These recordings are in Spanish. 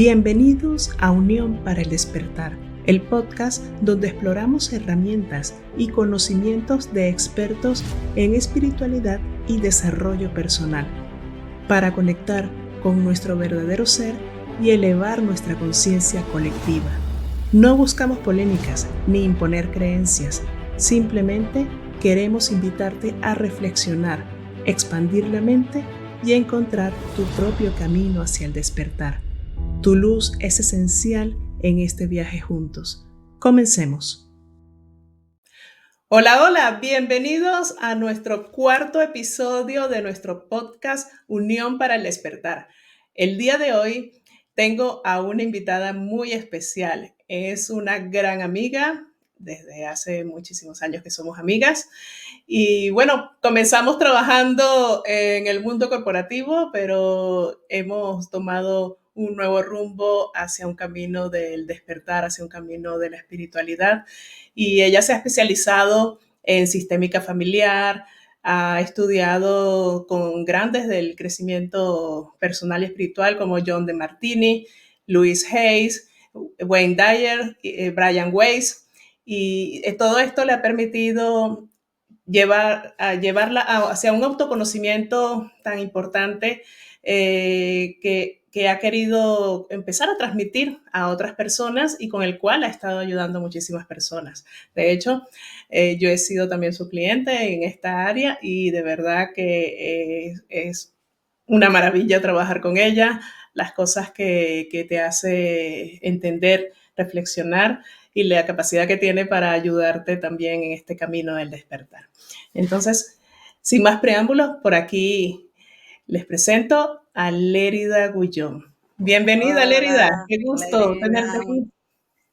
Bienvenidos a Unión para el Despertar, el podcast donde exploramos herramientas y conocimientos de expertos en espiritualidad y desarrollo personal para conectar con nuestro verdadero ser y elevar nuestra conciencia colectiva. No buscamos polémicas ni imponer creencias, simplemente queremos invitarte a reflexionar, expandir la mente y encontrar tu propio camino hacia el despertar. Tu luz es esencial en este viaje juntos. Comencemos. Hola, bienvenidos a nuestro cuarto episodio de nuestro podcast Unión para el Despertar. El día de hoy tengo a una invitada muy especial. Es una gran amiga, desde hace muchísimos años que somos amigas. Y bueno, comenzamos trabajando en el mundo corporativo, pero hemos tomado un nuevo rumbo hacia un camino del despertar, hacia un camino de la espiritualidad. Y ella se ha especializado en sistémica familiar, ha estudiado con grandes del crecimiento personal y espiritual como John DeMartini, Louise Hayes, Wayne Dyer, Brian Weiss. Y todo esto le ha permitido llevarla hacia un autoconocimiento tan importante que ha querido empezar a transmitir a otras personas y con el cual ha estado ayudando a muchísimas personas. De hecho, yo he sido también su cliente en esta área y de verdad que es una maravilla trabajar con ella, las cosas que te hace entender, reflexionar y la capacidad que tiene para ayudarte también en este camino del despertar. Entonces, sin más preámbulos, por aquí les presento a Lérida Gullón. Bienvenida, Lérida. Hola, Qué hola gusto tenerte Elena. aquí.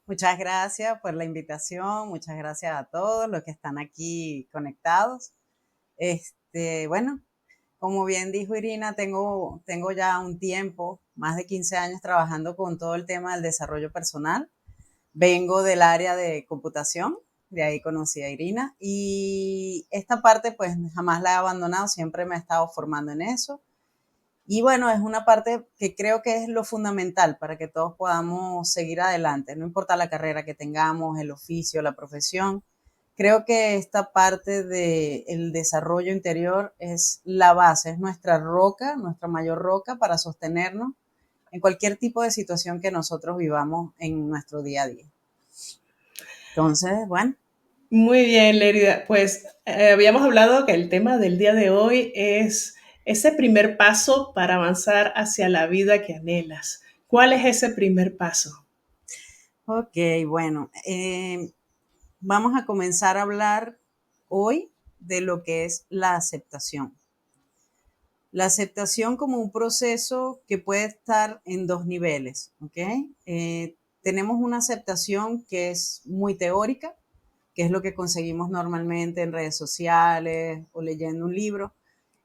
Muchas gracias por la invitación, muchas gracias a todos los que están aquí conectados. Bueno, como bien dijo Irina, tengo ya un tiempo, más de 15 años trabajando con todo el tema del desarrollo personal. Vengo del área de computación, de ahí conocí a Irina y esta parte pues jamás la he abandonado, siempre me he estado formando en eso. Y bueno, es una parte que creo que es lo fundamental para que todos podamos seguir adelante, no importa la carrera que tengamos, el oficio, la profesión. Creo que esta parte del desarrollo interior es la base, es nuestra roca, nuestra mayor roca para sostenernos en cualquier tipo de situación que nosotros vivamos en nuestro día a día. Entonces, bueno. Muy bien, Lérida. Pues habíamos hablado que el tema del día de hoy es ese primer paso para avanzar hacia la vida que anhelas. ¿Cuál es ese primer paso? Ok, bueno, vamos a comenzar a hablar hoy de lo que es la aceptación. La aceptación como un proceso que puede estar en dos niveles, ¿ok? Tenemos una aceptación que es muy teórica, que es lo que conseguimos normalmente en redes sociales o leyendo un libro,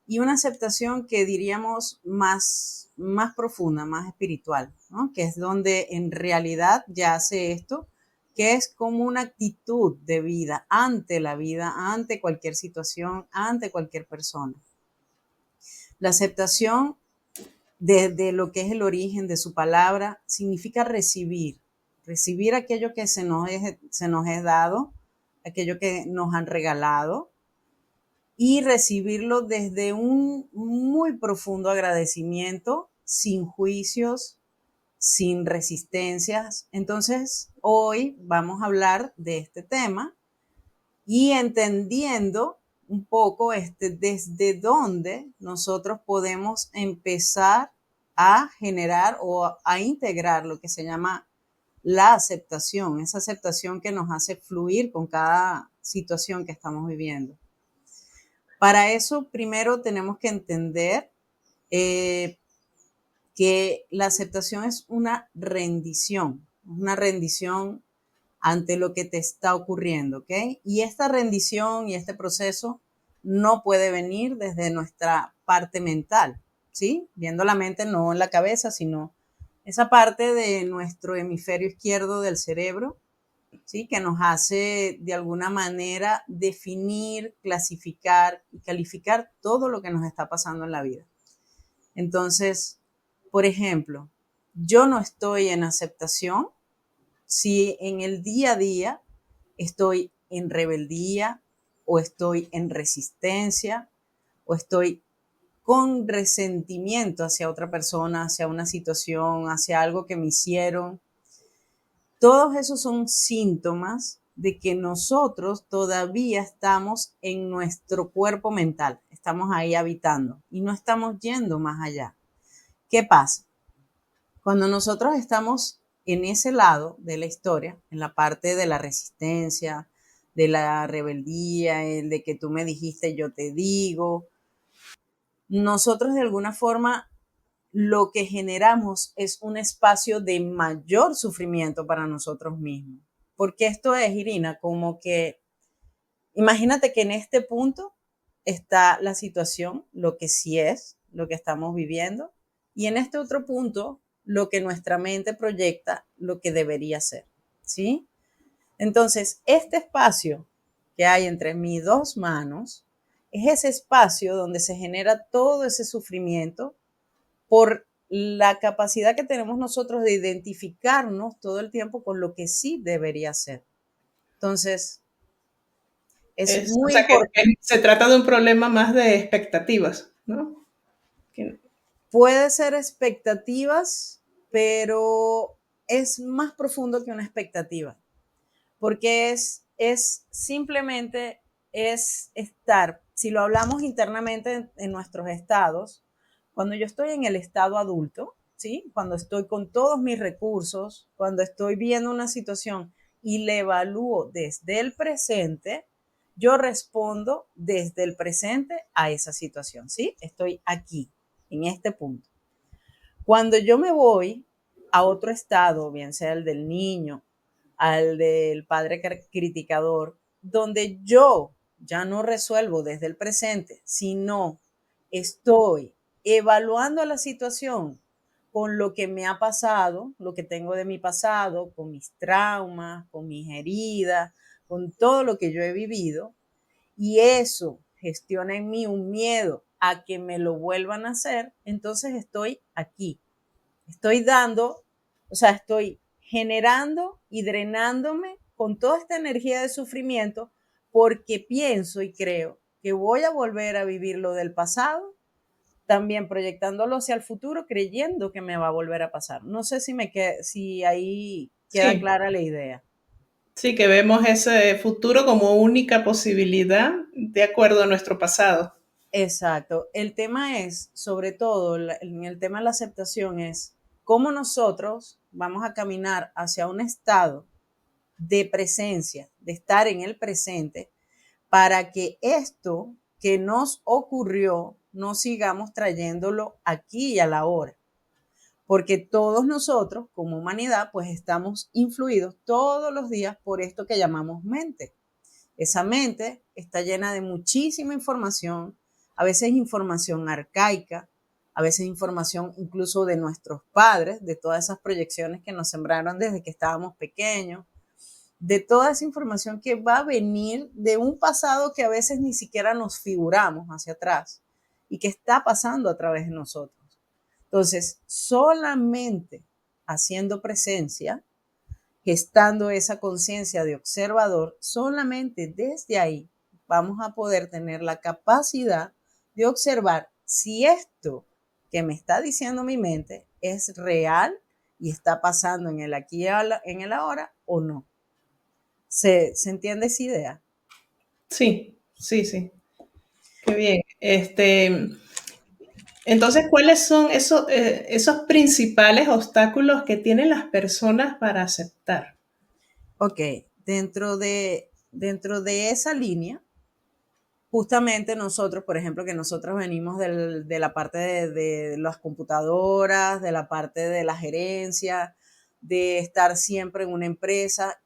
y una aceptación que diríamos más profunda, más espiritual, ¿no? Que es donde en realidad yace esto, que es como una actitud de vida, ante cualquier situación, ante cualquier persona. La aceptación de lo que es el origen de su palabra significa recibir aquello que se nos es dado, aquello que nos han regalado, y recibirlo desde un muy profundo agradecimiento, sin juicios, sin resistencias. Entonces, hoy vamos a hablar de este tema y entendiendo un poco desde dónde nosotros podemos empezar a generar o a integrar lo que se llama la aceptación, esa aceptación que nos hace fluir con cada situación que estamos viviendo. Para eso, primero tenemos que entender que la aceptación es una rendición ante lo que te está ocurriendo, ¿ok? Y esta rendición y este proceso no puede venir desde nuestra parte mental, ¿sí? Viendo la mente no en la cabeza, sino esa parte de nuestro hemisferio izquierdo del cerebro, ¿sí? Que nos hace de alguna manera definir, clasificar y calificar todo lo que nos está pasando en la vida. Entonces, por ejemplo, yo no estoy en aceptación, si en el día a día estoy en rebeldía o estoy en resistencia o estoy con resentimiento hacia otra persona, hacia una situación, hacia algo que me hicieron. Todos esos son síntomas de que nosotros todavía estamos en nuestro cuerpo mental, estamos ahí habitando y no estamos yendo más allá. ¿Qué pasa? Cuando nosotros estamos en ese lado de la historia, en la parte de la resistencia, de la rebeldía, el de que tú me dijiste, yo te digo, nosotros de alguna forma lo que generamos es un espacio de mayor sufrimiento para nosotros mismos. Porque esto es, Irina, como que imagínate que en este punto está la situación, lo que sí es, lo que estamos viviendo, y en este otro punto, lo que nuestra mente proyecta, lo que debería ser, ¿sí? Entonces, este espacio que hay entre mis dos manos es ese espacio donde se genera todo ese sufrimiento por la capacidad que tenemos nosotros de identificarnos todo el tiempo con lo que sí debería ser. Entonces, es O muy sea, que importante. se trata de un problema más de expectativas, ¿no? Que- Puede ser expectativas, pero es más profundo que una expectativa, porque es simplemente es estar, si lo hablamos internamente en nuestros estados, cuando yo estoy en el estado adulto, ¿sí? Cuando estoy con todos mis recursos, cuando estoy viendo una situación y le evalúo desde el presente, yo respondo desde el presente a esa situación, ¿sí? Estoy aquí, en este punto. Cuando yo me voy a otro estado, bien sea el del niño, al del padre criticador, donde yo ya no resuelvo desde el presente, sino estoy evaluando la situación con lo que me ha pasado, lo que tengo de mi pasado, con mis traumas, con mis heridas, con todo lo que yo he vivido, y eso gestiona en mí un miedo a que me lo vuelvan a hacer, entonces estoy aquí. Estoy dando, o sea, estoy generando y drenándome con toda esta energía de sufrimiento porque pienso y creo que voy a volver a vivir lo del pasado, también proyectándolo hacia el futuro, creyendo que me va a volver a pasar. No sé si ahí queda Sí, clara la idea. sí, que vemos ese futuro como única posibilidad de acuerdo a nuestro pasado. Exacto. El tema es, sobre todo, en el tema de la aceptación es cómo nosotros vamos a caminar hacia un estado de presencia, de estar en el presente, para que esto que nos ocurrió no sigamos trayéndolo aquí y a la hora. Porque todos nosotros, como humanidad, pues estamos influidos todos los días por esto que llamamos mente. Esa mente está llena de muchísima información, a veces información arcaica, a veces información incluso de nuestros padres, de todas esas proyecciones que nos sembraron desde que estábamos pequeños, de toda esa información que va a venir de un pasado que a veces ni siquiera nos figuramos hacia atrás y que está pasando a través de nosotros. Entonces, solamente haciendo presencia, gestando esa conciencia de observador, solamente desde ahí vamos a poder tener la capacidad de observar si esto que me está diciendo mi mente es real y está pasando en el aquí y en el ahora o no. ¿Se entiende esa idea? Sí, sí, sí. Qué bien. Entonces, ¿cuáles son esos principales obstáculos que tienen las personas para aceptar? Ok, dentro de esa línea, justamente nosotros, por ejemplo, que nosotros venimos de la parte de las computadoras, de la parte de la gerencia, de estar siempre en una empresa.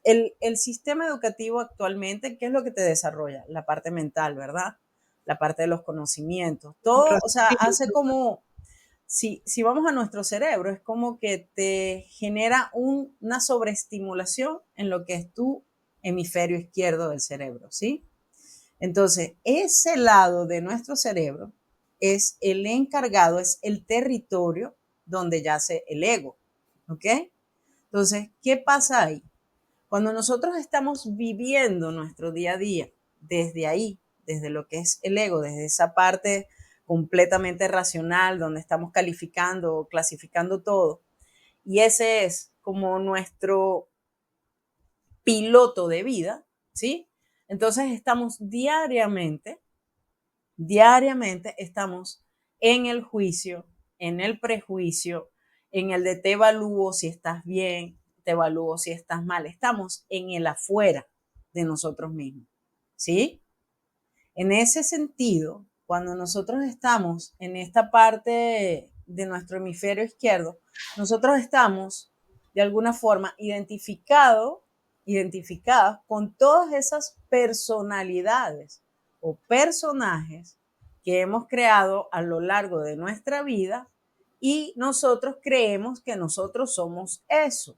El sistema educativo actualmente, ¿qué es lo que te desarrolla? La parte mental, ¿verdad? La parte de los conocimientos. Todo, o sea, hace como, si vamos a nuestro cerebro, es como que te genera una sobreestimulación en lo que es tu hemisferio izquierdo del cerebro, ¿sí? Entonces, ese lado de nuestro cerebro es el encargado, es el territorio donde yace el ego, ¿ok? Entonces, ¿qué pasa ahí? Cuando nosotros estamos viviendo nuestro día a día desde ahí, desde lo que es el ego, desde esa parte completamente racional, donde estamos calificando o clasificando todo, y ese es como nuestro piloto de vida, ¿sí? Entonces estamos diariamente estamos en el juicio, en el prejuicio, en el de te evalúo si estás bien, te evalúo si estás mal. Estamos en el afuera de nosotros mismos, ¿sí? En ese sentido, cuando nosotros estamos en esta parte de nuestro hemisferio izquierdo, nosotros estamos de alguna forma identificados con todas esas personalidades o personajes que hemos creado a lo largo de nuestra vida y nosotros creemos que nosotros somos eso,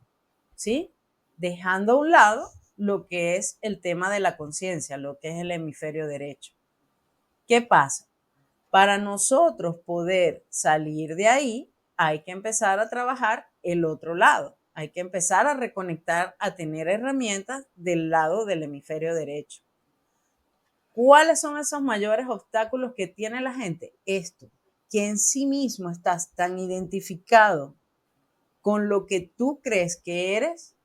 ¿sí? Dejando a un lado lo que es el tema de la conciencia, lo que es el hemisferio derecho. ¿Qué pasa? Para nosotros poder salir de ahí, hay que empezar a trabajar el otro lado. Hay que empezar a reconectar, a tener herramientas del lado del hemisferio derecho. ¿Cuáles son esos mayores obstáculos que tiene la gente? Esto, que en sí mismo estás tan identificado con lo que tú crees que eres,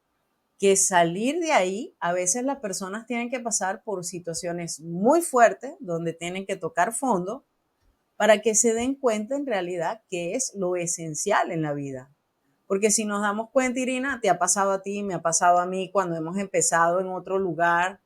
que salir de ahí, a veces las personas tienen que pasar por situaciones muy fuertes, donde tienen que tocar fondo, para que se den cuenta en realidad qué es lo esencial en la vida. Porque si nos damos cuenta, Irina, te ha pasado a ti, me ha pasado a mí cuando hemos empezado en otro lugar,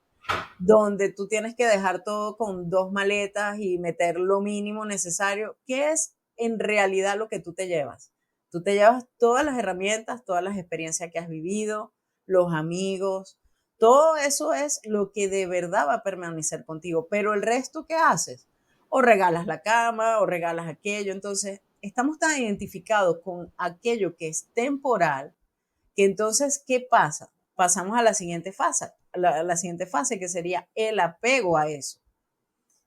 donde tú tienes que dejar todo con 2 maletas y meter lo mínimo necesario. ¿Qué es en realidad lo que tú te llevas? Tú te llevas todas las herramientas, todas las experiencias que has vivido, los amigos, todo eso es lo que de verdad va a permanecer contigo. Pero el resto, ¿qué haces? O regalas la cama, o regalas aquello. Entonces, estamos tan identificados con aquello que es temporal, que entonces, ¿qué pasa? Pasamos a la siguiente fase, la siguiente fase que sería el apego a eso.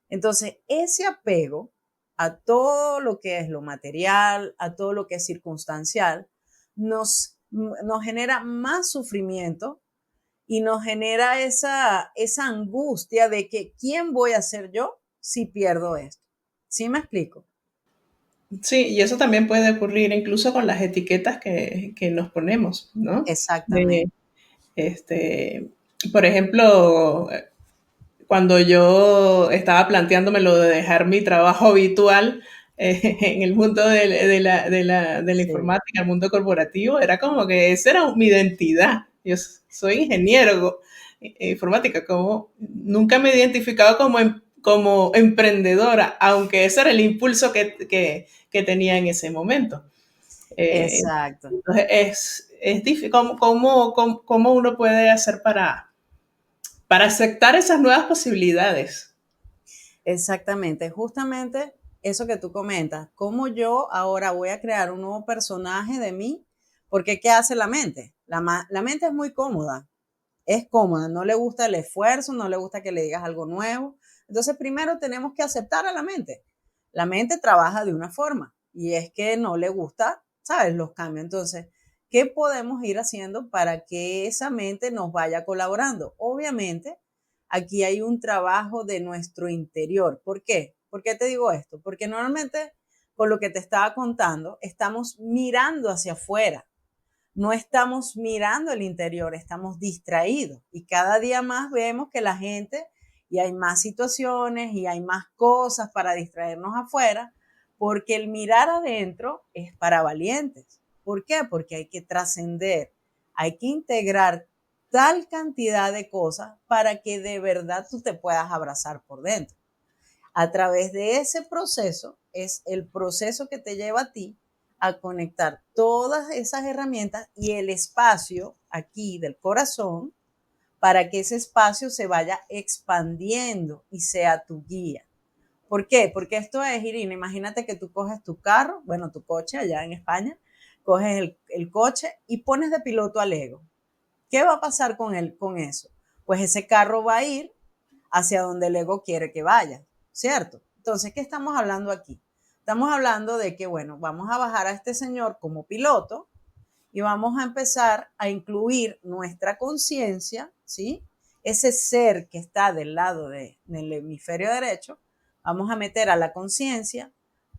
Entonces, ese apego a todo lo que es lo material, a todo lo que es circunstancial, nos genera más sufrimiento y nos genera esa angustia de que ¿quién voy a ser yo si pierdo esto? ¿Sí me explico? Sí, y eso también puede ocurrir incluso con las etiquetas que nos ponemos, ¿no? De, Exactamente. este, por ejemplo, cuando yo estaba planteándome lo de dejar mi trabajo habitual en el mundo de la Sí, informática, el mundo corporativo, era como que esa era mi identidad. Yo soy ingeniero informática, como nunca me he identificado como emprendedora, aunque ese era el impulso que tenía en ese momento. exacto. Entonces es difícil. ¿Cómo uno puede hacer para aceptar esas nuevas posibilidades? Exactamente, justamente eso que tú comentas, cómo yo ahora voy a crear un nuevo personaje de mí, porque ¿qué hace la mente? La mente es muy cómoda, es cómoda, no le gusta el esfuerzo, no le gusta que le digas algo nuevo. Entonces, primero tenemos que aceptar a la mente. La mente trabaja de una forma y es que no le gusta, ¿sabes? Los cambios. Entonces, ¿qué podemos ir haciendo para que esa mente nos vaya colaborando? Obviamente, aquí hay un trabajo de nuestro interior. ¿Por qué? ¿Por qué te digo esto? Porque normalmente, con lo que te estaba contando, estamos mirando hacia afuera, no estamos mirando el interior, estamos distraídos y cada día más vemos que la gente y hay más situaciones y hay más cosas para distraernos afuera, porque el mirar adentro es para valientes. ¿Por qué? Porque hay que trascender, hay que integrar tal cantidad de cosas para que de verdad tú te puedas abrazar por dentro. A través de ese proceso es el proceso que te lleva a ti a conectar todas esas herramientas y el espacio aquí del corazón para que ese espacio se vaya expandiendo y sea tu guía. ¿Por qué? Porque esto es, Irina, imagínate que tú coges tu carro, bueno, tu coche allá en España, coges el coche y pones de piloto al ego. ¿Qué va a pasar con eso? Pues ese carro va a ir hacia donde el ego quiere que vaya, ¿cierto? Entonces, ¿qué estamos hablando aquí? Estamos hablando de que, bueno, vamos a bajar a este señor como piloto y vamos a empezar a incluir nuestra conciencia, ¿sí? Ese ser que está del lado del hemisferio derecho, vamos a meter a la conciencia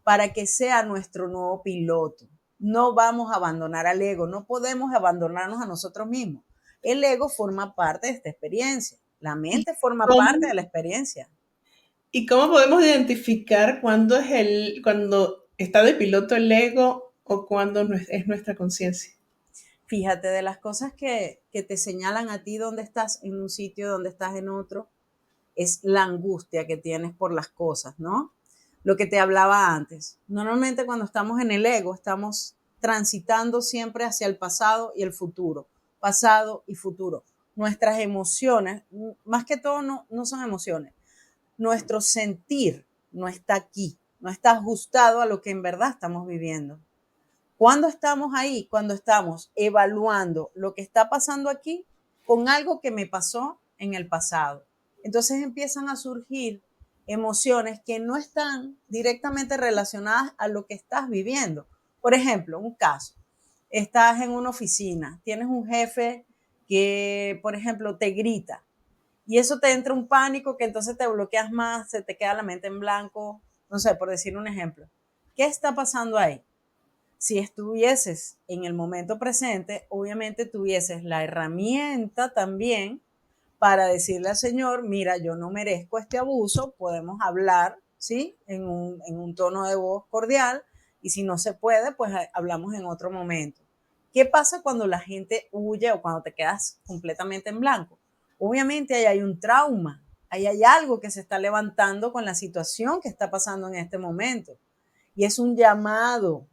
para que sea nuestro nuevo piloto. No vamos a abandonar al ego, no podemos abandonarnos a nosotros mismos. El ego forma parte de esta experiencia, la ¿Y mente forma parte cómo, de la experiencia. y cómo podemos identificar cuando está de piloto el ego o cuando es nuestra conciencia? Fíjate de las cosas que te señalan a ti dónde estás en un sitio, dónde estás en otro, es la angustia que tienes por las cosas, ¿no? Lo que te hablaba antes. Normalmente cuando estamos en el ego, estamos transitando siempre hacia el pasado y el futuro, pasado y futuro. Nuestras emociones, más que todo no son emociones, nuestro sentir no está aquí, no está ajustado a lo que en verdad estamos viviendo. ¿Cuándo estamos ahí? Cuando estamos evaluando lo que está pasando aquí con algo que me pasó en el pasado. Entonces empiezan a surgir emociones que no están directamente relacionadas a lo que estás viviendo. Por ejemplo, un caso, estás en una oficina, tienes un jefe que, por ejemplo, te grita y eso te entra un pánico que entonces te bloqueas más, se te queda la mente en blanco, no sé, por decir un ejemplo. ¿Qué está pasando ahí? Si estuvieses en el momento presente, obviamente tuvieses la herramienta también para decirle al Señor, mira, yo no merezco este abuso, podemos hablar, ¿sí? En un tono de voz cordial, y si no se puede, pues hablamos en otro momento. ¿Qué pasa cuando la gente huye o cuando te quedas completamente en blanco? Obviamente ahí hay un trauma, ahí hay algo que se está levantando con la situación que está pasando en este momento. Y es un llamado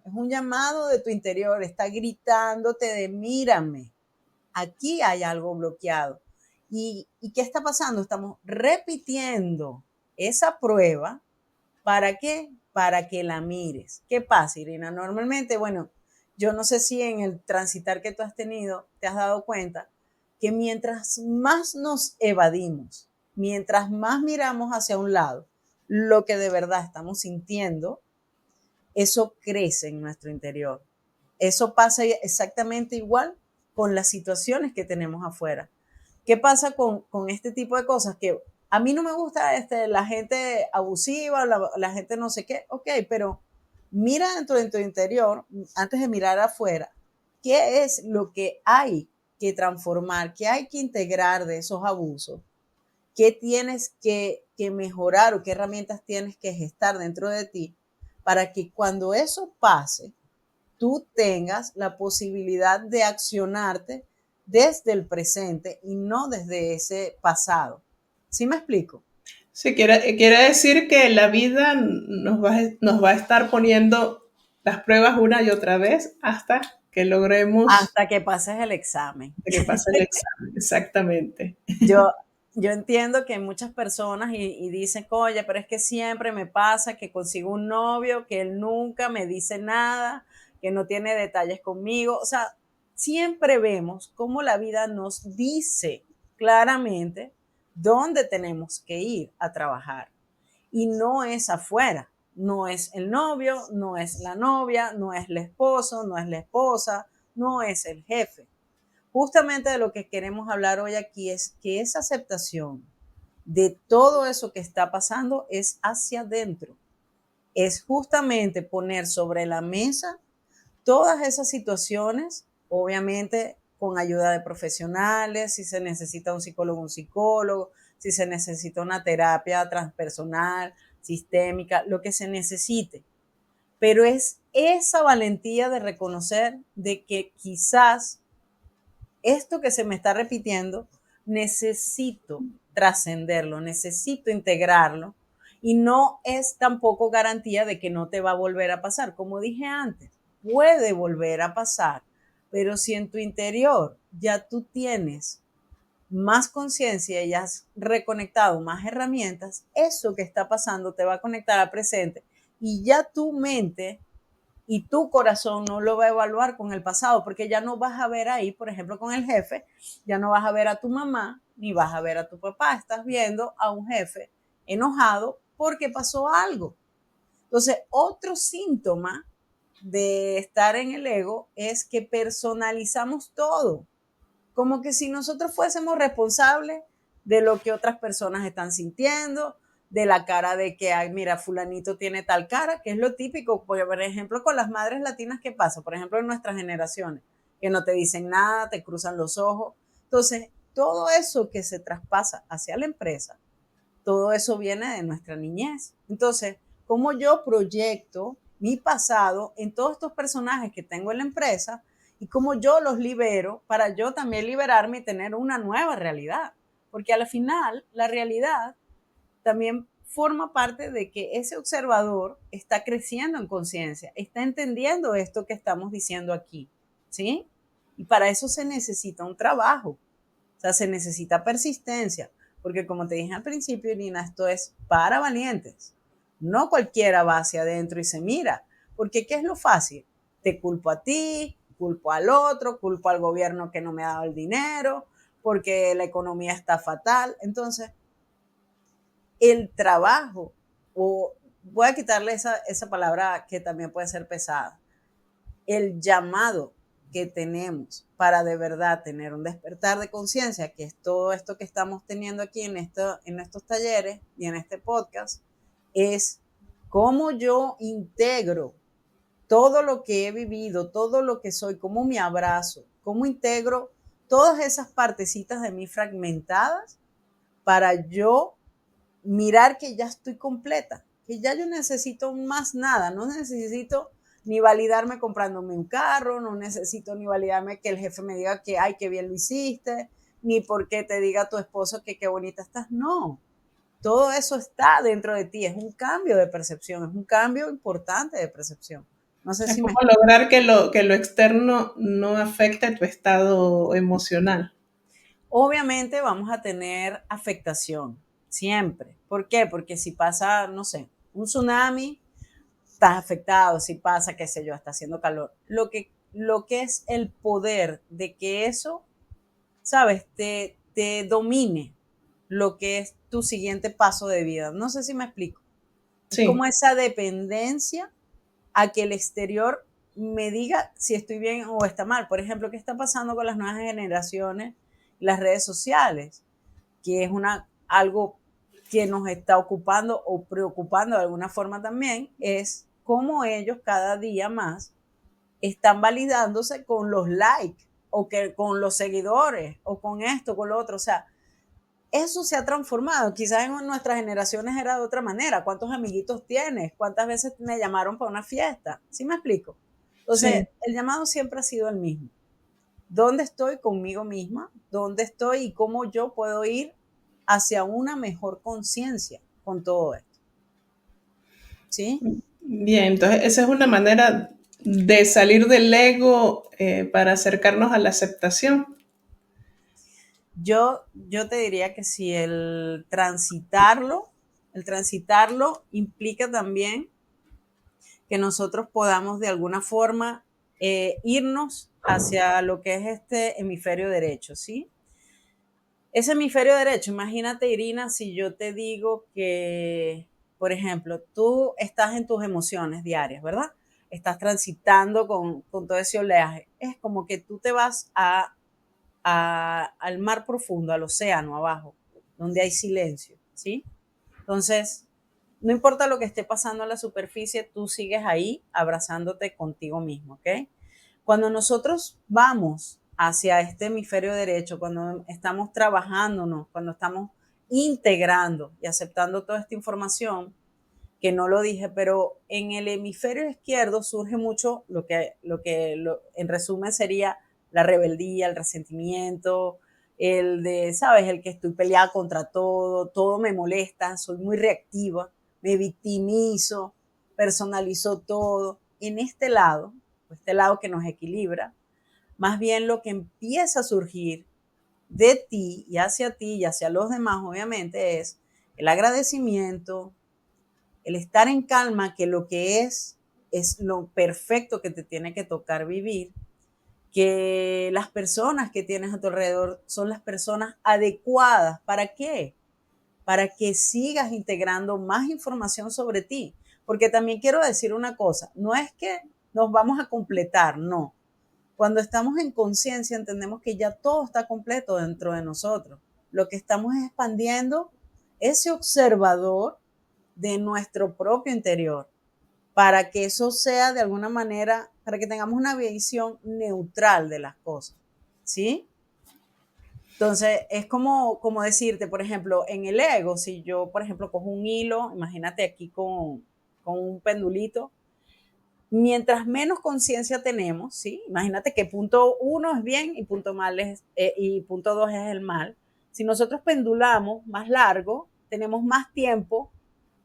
de tu interior, está gritándote de mírame, aquí hay algo bloqueado. ¿Y qué está pasando? Estamos repitiendo esa prueba. ¿Para qué? Para que la mires. ¿Qué pasa, Irina? Normalmente, bueno, yo no sé si en el transitar que tú has tenido te has dado cuenta que mientras más nos evadimos, mientras más miramos hacia un lado, lo que de verdad estamos sintiendo, eso crece en nuestro interior. Eso pasa exactamente igual con las situaciones que tenemos afuera. ¿Qué pasa con este tipo de cosas? Que a mí no me gusta la gente abusiva, la gente no sé qué, ok, pero mira dentro de tu interior, antes de mirar afuera, qué es lo que hay que transformar, qué hay que integrar de esos abusos, qué tienes que mejorar o qué herramientas tienes que gestar dentro de ti para que cuando eso pase, tú tengas la posibilidad de accionarte desde el presente y no desde ese pasado. ¿Sí me explico? Sí, quiere decir que la vida nos va a estar poniendo las pruebas una y otra vez hasta que logremos Hasta que pases el examen. que pase el examen. Exactamente. Yo, yo entiendo que hay muchas personas y dicen, oye, pero es que siempre me pasa que consigo un novio, que él nunca me dice nada, que no tiene detalles conmigo. O sea, siempre vemos cómo la vida nos dice claramente dónde tenemos que ir a trabajar. Y no es afuera, no es el novio, no es la novia, no es el esposo, no es la esposa, no es el jefe. Justamente de lo que queremos hablar hoy aquí es que esa aceptación de todo eso que está pasando es hacia adentro. Es justamente poner sobre la mesa todas esas situaciones, obviamente con ayuda de profesionales, si se necesita un psicólogo, si se necesita una terapia transpersonal, sistémica, lo que se necesite. Pero es esa valentía de reconocer de que quizás esto que se me está repitiendo, necesito trascenderlo, necesito integrarlo y no es tampoco garantía de que no te va a volver a pasar. Como dije antes, puede volver a pasar, pero si en tu interior ya tú tienes más conciencia y has reconectado más herramientas, eso que está pasando te va a conectar al presente y ya tu mente y tu corazón no lo va a evaluar con el pasado, porque ya no vas a ver ahí, por ejemplo, con el jefe, ya no vas a ver a tu mamá, ni vas a ver a tu papá, estás viendo a un jefe enojado porque pasó algo. Entonces, otro síntoma de estar en el ego es que personalizamos todo, como que si nosotros fuésemos responsables de lo que otras personas están sintiendo, de la cara de que, ay, mira, fulanito tiene tal cara, que es lo típico, por ejemplo, con las madres latinas, ¿qué pasa? Por ejemplo, en nuestras generaciones, que no te dicen nada, te cruzan los ojos. Entonces, todo eso que se traspasa hacia la empresa, todo eso viene de nuestra niñez. Entonces, ¿cómo yo proyecto mi pasado en todos estos personajes que tengo en la empresa y cómo yo los libero para yo también liberarme y tener una nueva realidad? Porque al final, la realidad también forma parte de que ese observador está creciendo en conciencia, está entendiendo esto que estamos diciendo aquí, ¿sí? Y para eso se necesita un trabajo, o sea, se necesita persistencia, porque como te dije al principio, Irina, esto es para valientes. No cualquiera va hacia adentro y se mira, porque ¿qué es lo fácil? Te culpo a ti, culpo al otro, culpo al gobierno que no me ha dado el dinero, porque la economía está fatal. Entonces, el trabajo, o voy a quitarle esa palabra que también puede ser pesada, el llamado que tenemos para de verdad tener un despertar de conciencia, que es todo esto que estamos teniendo aquí en estos talleres y en este podcast, es cómo yo integro todo lo que he vivido, todo lo que soy, cómo me abrazo, cómo integro todas esas partecitas de mí fragmentadas para yo mirar que ya estoy completa, que ya yo necesito más nada, no necesito ni validarme comprándome un carro, no necesito ni validarme que el jefe me diga que, ay, qué bien lo hiciste, ni porque te diga tu esposo que qué bonita estás, no. Todo eso está dentro de ti, es un cambio de percepción, es un cambio importante de percepción. No sé Es si me como explico. lograr que lo externo no afecte tu estado emocional. Obviamente vamos a tener afectación, siempre. ¿Por qué? Porque si pasa, no sé, un tsunami, estás afectado, si pasa, qué sé yo, está haciendo calor. Lo que es el poder de que eso, ¿sabes? Te domine lo que es tu siguiente paso de vida. No sé si me explico. Es como Sí, esa dependencia a que el exterior me diga si estoy bien o está mal. Por ejemplo, ¿qué está pasando con las nuevas generaciones, las redes sociales? Que es algo que nos está ocupando o preocupando de alguna forma también, es cómo ellos cada día más están validándose con los likes o que con los seguidores o con esto, con lo otro. O sea, eso se ha transformado. Quizás en nuestras generaciones era de otra manera. ¿Cuántos amiguitos tienes? ¿Cuántas veces me llamaron para una fiesta? ¿Sí me explico? Entonces, sí. el llamado siempre ha sido el mismo. ¿Dónde estoy conmigo misma? ¿Dónde estoy y cómo yo puedo ir hacia una mejor conciencia con todo esto? ¿Sí? Bien, entonces esa es una manera de salir del ego para acercarnos a la aceptación. Yo te diría que si el transitarlo implica también que nosotros podamos de alguna forma irnos hacia lo que es este hemisferio derecho, ¿sí? Ese hemisferio derecho, imagínate, Irina, si yo te digo que, por ejemplo, tú estás en tus emociones diarias, ¿verdad? Estás transitando con todo ese oleaje. Es como que tú te vas al mar profundo, al océano abajo, donde hay silencio, ¿sí? Entonces, no importa lo que esté pasando en la superficie, tú sigues ahí abrazándote contigo mismo, ¿ok? Cuando nosotros vamos hacia este hemisferio derecho, cuando estamos trabajándonos, cuando estamos integrando y aceptando toda esta información, que no lo dije, pero en el hemisferio izquierdo surge mucho lo que en resumen sería la rebeldía, el resentimiento, el de, ¿sabes? El que estoy peleada contra todo, todo me molesta, soy muy reactiva, me victimizo, personalizo todo. En este lado que nos equilibra, más bien lo que empieza a surgir de ti y hacia los demás, obviamente, es el agradecimiento, el estar en calma, que lo que es lo perfecto que te tiene que tocar vivir, que las personas que tienes a tu alrededor son las personas adecuadas. ¿Para qué? Para que sigas integrando más información sobre ti. Porque también quiero decir una cosa, no es que nos vamos a completar, no. Cuando estamos en conciencia entendemos que ya todo está completo dentro de nosotros. Lo que estamos es expandiendo ese observador de nuestro propio interior para que eso sea de alguna manera, para que tengamos una visión neutral de las cosas, ¿sí? Entonces, es como decirte, por ejemplo, en el ego, si yo, por ejemplo, cojo un hilo, imagínate aquí con un pendulito, mientras menos conciencia tenemos, ¿sí? Imagínate que punto uno es bien y punto, mal es, y punto dos es el mal. Si nosotros pendulamos más largo, tenemos más tiempo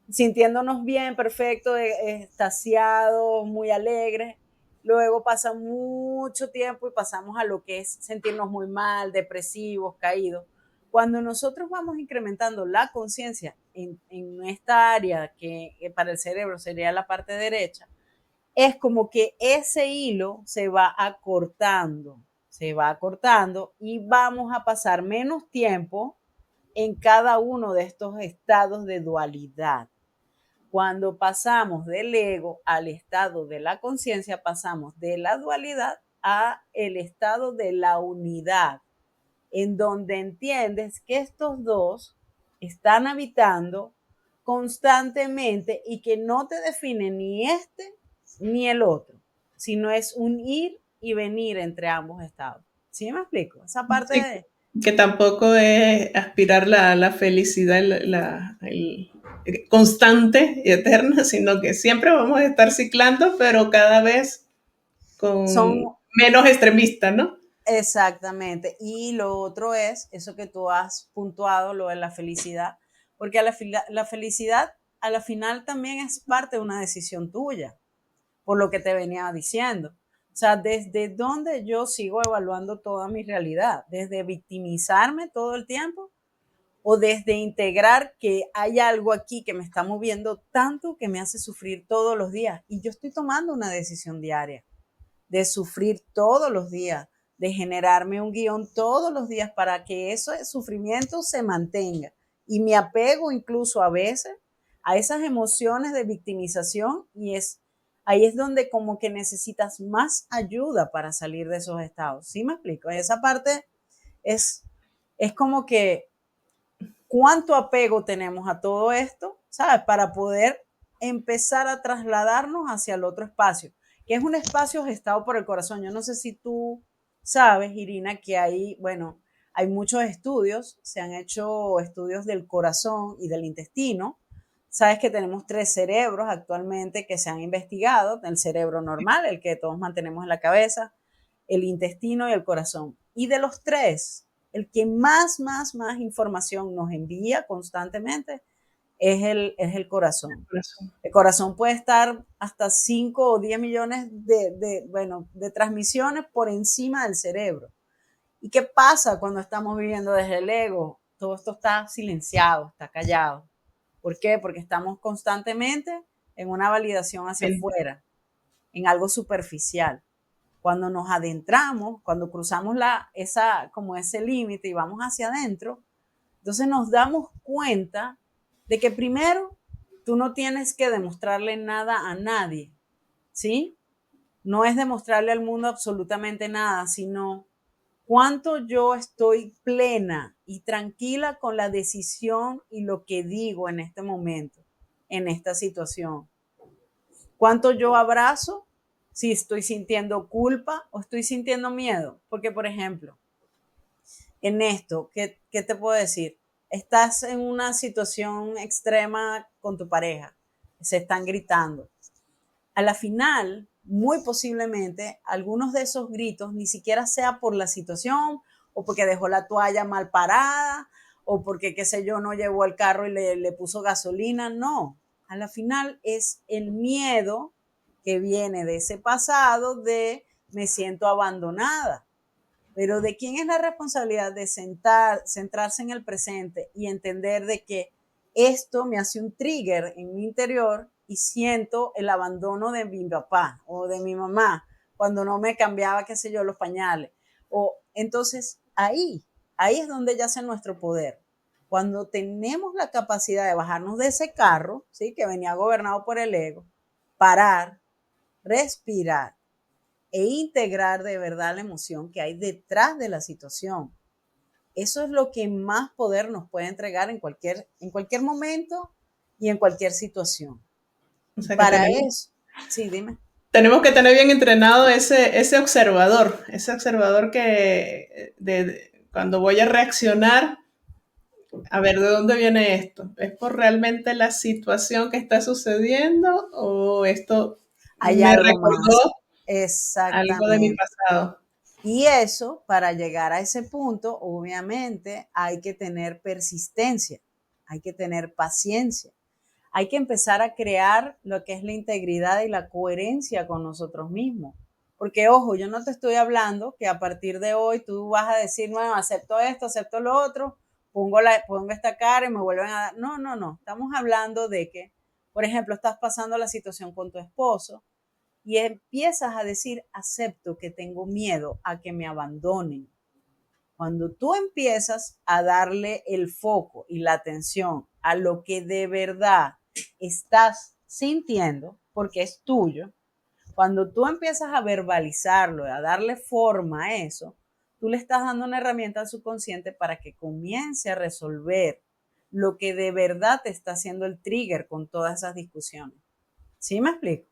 sintiéndonos bien, perfecto, extasiados, muy alegres. Luego pasa mucho tiempo y pasamos a lo que es sentirnos muy mal, depresivos, caídos. Cuando nosotros vamos incrementando la conciencia en esta área que para el cerebro sería la parte derecha, es como que ese hilo se va acortando y vamos a pasar menos tiempo en cada uno de estos estados de dualidad. Cuando pasamos del ego al estado de la conciencia, pasamos de la dualidad a el estado de la unidad, en donde entiendes que estos dos están habitando constantemente y que no te define ni este ni el otro, sino es un ir y venir entre ambos estados. ¿Sí me explico? Esa parte Sí, de... que tampoco es aspirar la felicidad constante y eterna, sino que siempre vamos a estar ciclando, pero cada vez con Son menos extremista, ¿no? exactamente. Y lo otro es eso que tú has puntuado, lo de la felicidad, porque la felicidad a la final también es parte de una decisión tuya, por lo que te venía diciendo. O sea, desde donde yo sigo evaluando toda mi realidad, desde victimizarme todo el tiempo o desde integrar que hay algo aquí que me está moviendo tanto que me hace sufrir todos los días y yo estoy tomando una decisión diaria de sufrir todos los días, de generarme un guión todos los días para que ese sufrimiento se mantenga. Y me apego incluso a veces a esas emociones de victimización y ahí es donde como que necesitas más ayuda para salir de esos estados. ¿Sí me explico? Esa parte es, es como que cuánto apego tenemos a todo esto, ¿sabes? Para poder empezar a trasladarnos hacia el otro espacio, que es un espacio gestado por el corazón. Yo no sé si tú sabes, Irina, que hay, bueno, hay muchos estudios, se han hecho estudios del corazón y del intestino. Sabes que tenemos tres cerebros actualmente que se han investigado, el cerebro normal, el que todos mantenemos en la cabeza, el intestino y el corazón. Y de los tres, el que más información nos envía constantemente es el corazón. El corazón puede estar hasta 5 o 10 millones de transmisiones por encima del cerebro. ¿Y qué pasa cuando estamos viviendo desde el ego? Todo esto está silenciado, está callado. ¿Por qué? Porque estamos constantemente en una validación hacia afuera, en algo superficial. Cuando nos adentramos, cuando cruzamos como ese límite y vamos hacia adentro, entonces nos damos cuenta de que primero tú no tienes que demostrarle nada a nadie, ¿sí? No es demostrarle al mundo absolutamente nada, sino cuánto yo estoy plena y tranquila con la decisión y lo que digo en este momento, en esta situación. Cuánto yo abrazo si estoy sintiendo culpa o estoy sintiendo miedo. Porque, por ejemplo, en esto, ¿qué te puedo decir? Estás en una situación extrema con tu pareja, se están gritando. A la final, muy posiblemente, algunos de esos gritos ni siquiera sea por la situación o porque dejó la toalla mal parada o porque, qué sé yo, no llevó el carro y le puso gasolina. No, a la final es el miedo que viene de ese pasado de me siento abandonada. Pero ¿de quién es la responsabilidad de centrarse en el presente y entender de que esto me hace un trigger en mi interior y siento el abandono de mi papá o de mi mamá cuando no me cambiaba, qué sé yo, los pañales? O entonces ahí es donde yace nuestro poder. cuando tenemos la capacidad de bajarnos de ese carro, ¿sí? Que venía gobernado por el ego, parar, respirar e integrar de verdad la emoción que hay detrás de la situación. Eso es lo que más poder nos puede entregar en cualquier momento y en cualquier situación. O sea que Para eso, sí, dime. tenemos que tener bien entrenado ese observador que cuando voy a reaccionar, a ver, ¿de dónde viene esto? ¿Es por realmente la situación que está sucediendo o esto Hay me algo más. recordó algo de mi Exactamente. pasado? Y eso, para llegar a ese punto, obviamente hay que tener persistencia, hay que tener paciencia, hay que empezar a crear lo que es la integridad y la coherencia con nosotros mismos. Porque, ojo, yo no te estoy hablando que a partir de hoy tú vas a decir, bueno, acepto esto, acepto lo otro, pongo esta cara y me vuelven a dar. No, no, no. Estamos hablando de que, por ejemplo, estás pasando la situación con tu esposo y empiezas a decir, acepto que tengo miedo a que me abandonen. Cuando tú empiezas a darle el foco y la atención a lo que de verdad estás sintiendo, porque es tuyo, cuando tú empiezas a verbalizarlo, a darle forma a eso, tú le estás dando una herramienta al subconsciente para que comience a resolver lo que de verdad te está haciendo el trigger con todas esas discusiones. ¿Sí me explico?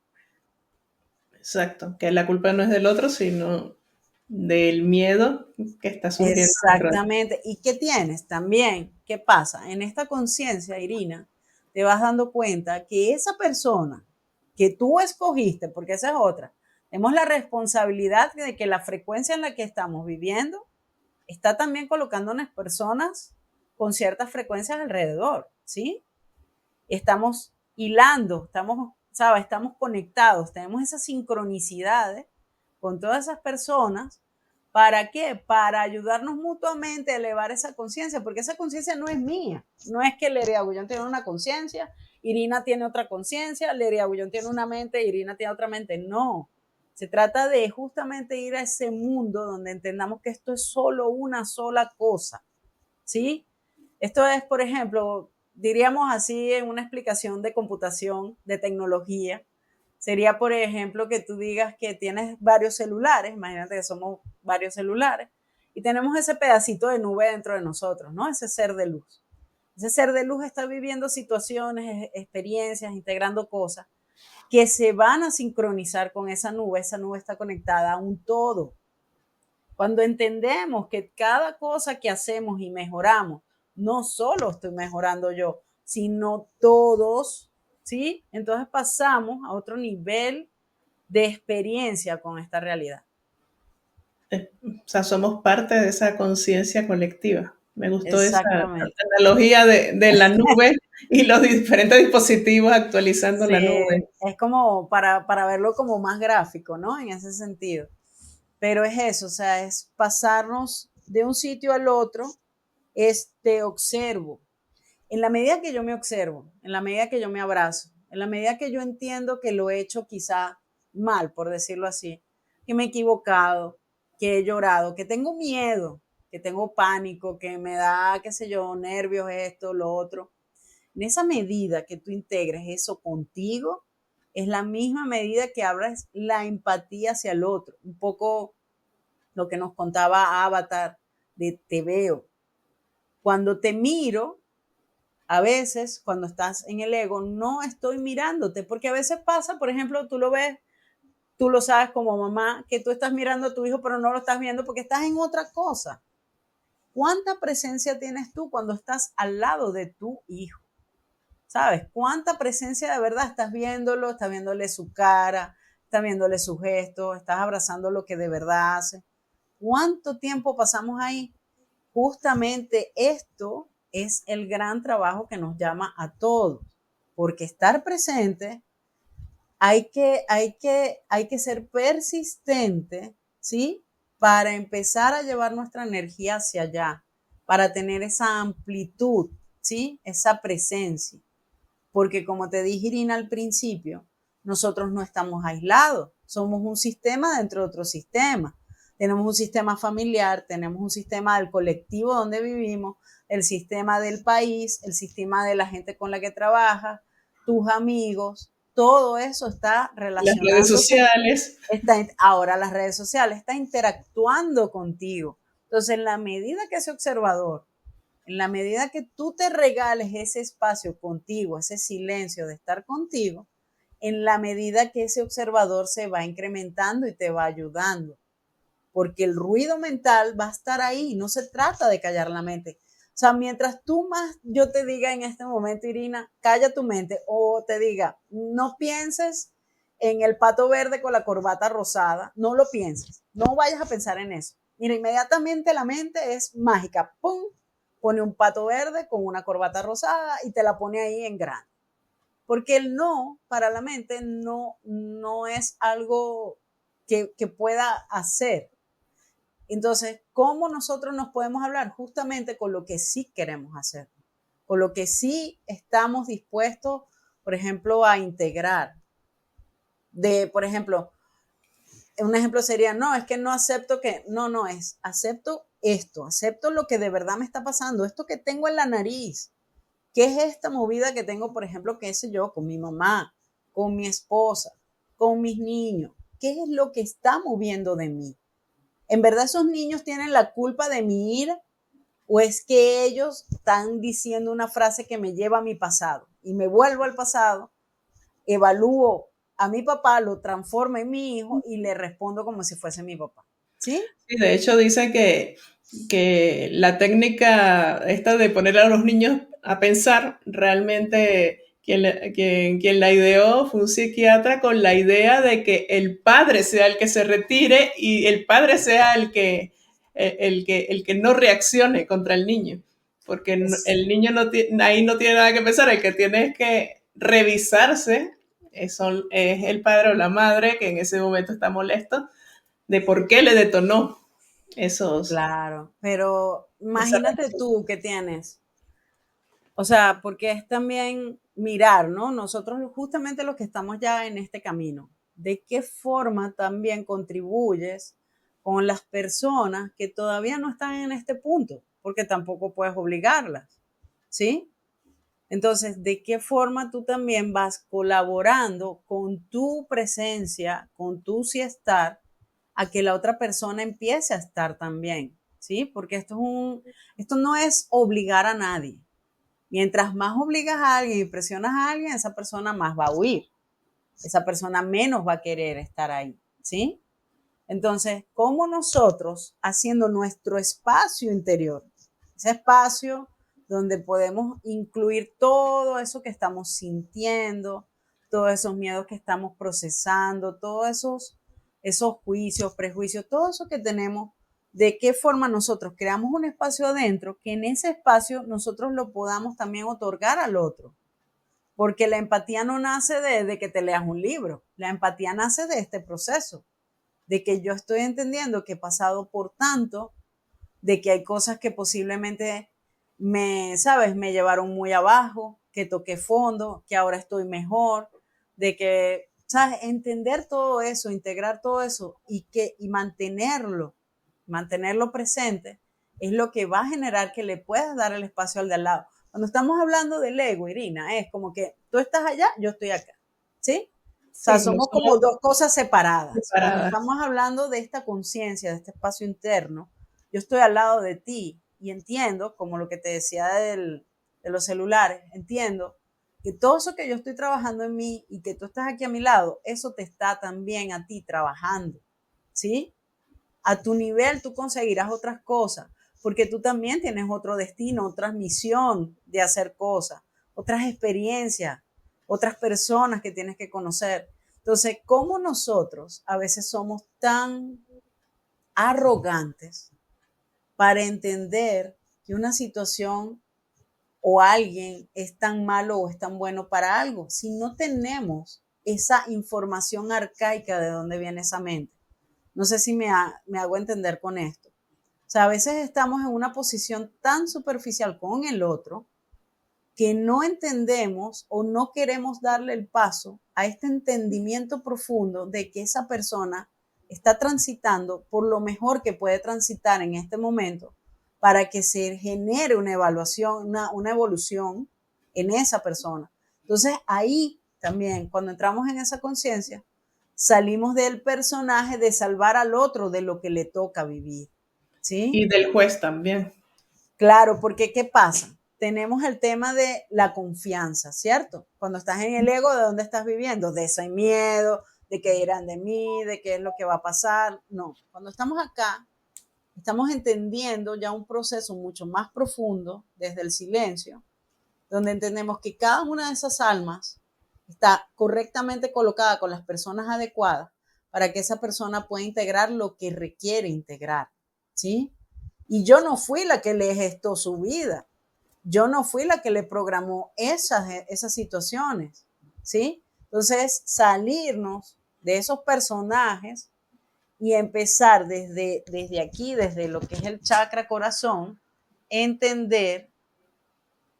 Exacto, que la culpa no es del otro, sino del miedo que está surgiendo dentro de ti. Exactamente. ¿Y qué tienes también? ¿Qué pasa? En esta conciencia, Irina, te vas dando cuenta que esa persona que tú escogiste, porque esa es otra, tenemos la responsabilidad de que la frecuencia en la que estamos viviendo está también colocando unas personas con ciertas frecuencias alrededor, ¿sí? Estamos hilando, estamos, ¿sabes? Estamos conectados, tenemos esas sincronicidades con todas esas personas. ¿Para qué? Para ayudarnos mutuamente a elevar esa conciencia, porque esa conciencia no es mía. No es que Leria Agullón tiene una conciencia, Irina tiene otra conciencia, Leria Agullón tiene una mente, Irina tiene otra mente. No. Se trata de justamente ir a ese mundo donde entendamos que esto es solo una sola cosa. ¿Sí? Esto es, por ejemplo, diríamos así en una explicación de computación, de tecnología, sería, por ejemplo, que tú digas que tienes varios celulares, imagínate que somos varios celulares, y tenemos ese pedacito de nube dentro de nosotros, ¿no? Ese ser de luz. Ese ser de luz está viviendo situaciones, experiencias, integrando cosas que se van a sincronizar con esa nube está conectada a un todo. Cuando entendemos que cada cosa que hacemos y mejoramos, no solo estoy mejorando yo, sino todos, ¿sí? Entonces pasamos a otro nivel de experiencia con esta realidad. O sea, somos parte de esa conciencia colectiva. Me gustó esa Exactamente. analogía de la nube y los diferentes dispositivos actualizando Sí, la nube. es como para verlo como más gráfico, ¿no? En ese sentido. Pero es eso, o sea, es pasarnos de un sitio al otro, te observo. En la medida que yo me observo, en la medida que yo me abrazo, en la medida que yo entiendo que lo he hecho quizá mal, por decirlo así, que me he equivocado, que he llorado, que tengo miedo, que tengo pánico, que me da, qué sé yo, nervios, esto, lo otro. En esa medida que tú integres eso contigo, es la misma medida que abras la empatía hacia el otro. Un poco lo que nos contaba Avatar de te veo. Cuando te miro, a veces cuando estás en el ego, no estoy mirándote, porque a veces pasa, por ejemplo, tú lo ves, tú lo sabes como mamá, que tú estás mirando a tu hijo, pero no lo estás viendo porque estás en otra cosa. ¿Cuánta presencia tienes tú cuando estás al lado de tu hijo? ¿Sabes? ¿Cuánta presencia de verdad estás viéndolo? Estás viéndole su cara, estás viéndole su gesto, estás abrazando lo que de verdad hace. ¿Cuánto tiempo pasamos ahí? Justamente esto es el gran trabajo que nos llama a todos, porque estar presente hay que ser persistente, ¿sí? Para empezar a llevar nuestra energía hacia allá, para tener esa amplitud, ¿sí? Esa presencia. Porque como te dije, Irina, al principio, nosotros no estamos aislados, somos un sistema dentro de otro sistema. Tenemos un sistema familiar, tenemos un sistema del colectivo donde vivimos, el sistema del país, el sistema de la gente con la que trabajas, tus amigos, todo eso está Las redes relacionándose. sociales. Ahora las redes sociales, está interactuando contigo. Entonces, en la medida que ese observador, en la medida que tú te regales ese espacio contigo, ese silencio de estar contigo, en la medida que ese observador se va incrementando y te va ayudando, porque el ruido mental va a estar ahí, no se trata de callar la mente. O sea, mientras tú más yo te diga en este momento, Irina, calla tu mente, o te diga, no pienses en el pato verde con la corbata rosada, no lo pienses, no vayas a pensar en eso. Mira, inmediatamente la mente es mágica, ¡pum! Pone un pato verde con una corbata rosada y te la pone ahí en grande. Porque el no para la mente no es algo que pueda hacer. Entonces, ¿cómo nosotros nos podemos hablar? Justamente con lo que sí queremos hacer, con lo que sí estamos dispuestos, por ejemplo, a integrar. Por ejemplo, un ejemplo sería, no, es que no acepto que, no es, acepto esto, acepto lo que de verdad me está pasando, esto que tengo en la nariz. ¿Qué es esta movida que tengo, por ejemplo, qué sé yo, con mi mamá, con mi esposa, con mis niños? ¿Qué es lo que está moviendo de mí? ¿En verdad esos niños tienen la culpa de mi ira? ¿O es que ellos están diciendo una frase que me lleva a mi pasado? Y me vuelvo al pasado, evalúo a mi papá, lo transformo en mi hijo y le respondo como si fuese mi papá. ¿Sí? Sí, de hecho, dicen que la técnica esta de poner a los niños a pensar, realmente quien la ideó fue un psiquiatra con la idea de que el padre sea el que se retire y el padre sea el que no reaccione contra el niño. Porque Es, el niño ahí no tiene nada que pensar, el que tiene es que revisarse, es el padre o la madre que en ese momento está molesto de por qué le detonó esos, claro, pero esa imagínate reacción. tú que tienes. O sea, porque es también mirar, ¿no? Nosotros justamente los que estamos ya en este camino, ¿de qué forma también contribuyes con las personas que todavía no están en este punto? Porque tampoco puedes obligarlas, ¿sí? Entonces, ¿de qué forma tú también vas colaborando con tu presencia, con tu sí estar, a que la otra persona empiece a estar también, ¿sí? Porque esto no es obligar a nadie. Mientras más obligas a alguien y presionas a alguien, esa persona más va a huir. Esa persona menos va a querer estar ahí, ¿sí? Entonces, ¿cómo nosotros, haciendo nuestro espacio interior, ese espacio donde podemos incluir todo eso que estamos sintiendo, todos esos miedos que estamos procesando, todos esos juicios, prejuicios, todo eso que tenemos, de qué forma nosotros creamos un espacio adentro, que en ese espacio nosotros lo podamos también otorgar al otro? Porque la empatía no nace de que te leas un libro, la empatía nace de este proceso, de que yo estoy entendiendo que he pasado por tanto, de que hay cosas que posiblemente sabes, me llevaron muy abajo, que toqué fondo, que ahora estoy mejor, de que, sabes, entender todo eso, integrar todo eso y mantenerlo presente, es lo que va a generar que le puedas dar el espacio al de al lado. Cuando estamos hablando del ego, Irina, es como que tú estás allá, yo estoy acá, ¿sí? O sea, Sí, no somos como somos dos cosas separadas. Cuando separadas. estamos hablando de esta conciencia, de este espacio interno, yo estoy al lado de ti y entiendo, como lo que te decía de los celulares, entiendo que todo eso que yo estoy trabajando en mí y que tú estás aquí a mi lado, eso te está también a ti trabajando, ¿sí? A tu nivel tú conseguirás otras cosas, porque tú también tienes otro destino, otra misión de hacer cosas, otras experiencias, otras personas que tienes que conocer. Entonces, ¿cómo nosotros a veces somos tan arrogantes para entender que una situación o alguien es tan malo o es tan bueno para algo si no tenemos esa información arcaica de dónde viene esa mente? No sé si me hago entender con esto. O sea, a veces estamos en una posición tan superficial con el otro que no entendemos o no queremos darle el paso a este entendimiento profundo de que esa persona está transitando por lo mejor que puede transitar en este momento para que se genere una evaluación, una evolución en esa persona. Entonces ahí también, cuando entramos en esa conciencia, salimos del personaje de salvar al otro de lo que le toca vivir, ¿sí? Y del juez también. Claro, porque ¿qué pasa? Tenemos el tema de la confianza, ¿cierto? Cuando estás en el ego, ¿de dónde estás viviendo? De ese miedo, de qué dirán de mí, de qué es lo que va a pasar. No, cuando estamos acá, estamos entendiendo ya un proceso mucho más profundo desde el silencio, donde entendemos que cada una de esas almas está correctamente colocada con las personas adecuadas para que esa persona pueda integrar lo que requiere integrar, ¿sí? Y yo no fui la que le gestó su vida, yo no fui la que le programó esas situaciones, ¿sí? Entonces, salirnos de esos personajes y empezar desde aquí, desde lo que es el chakra corazón, entender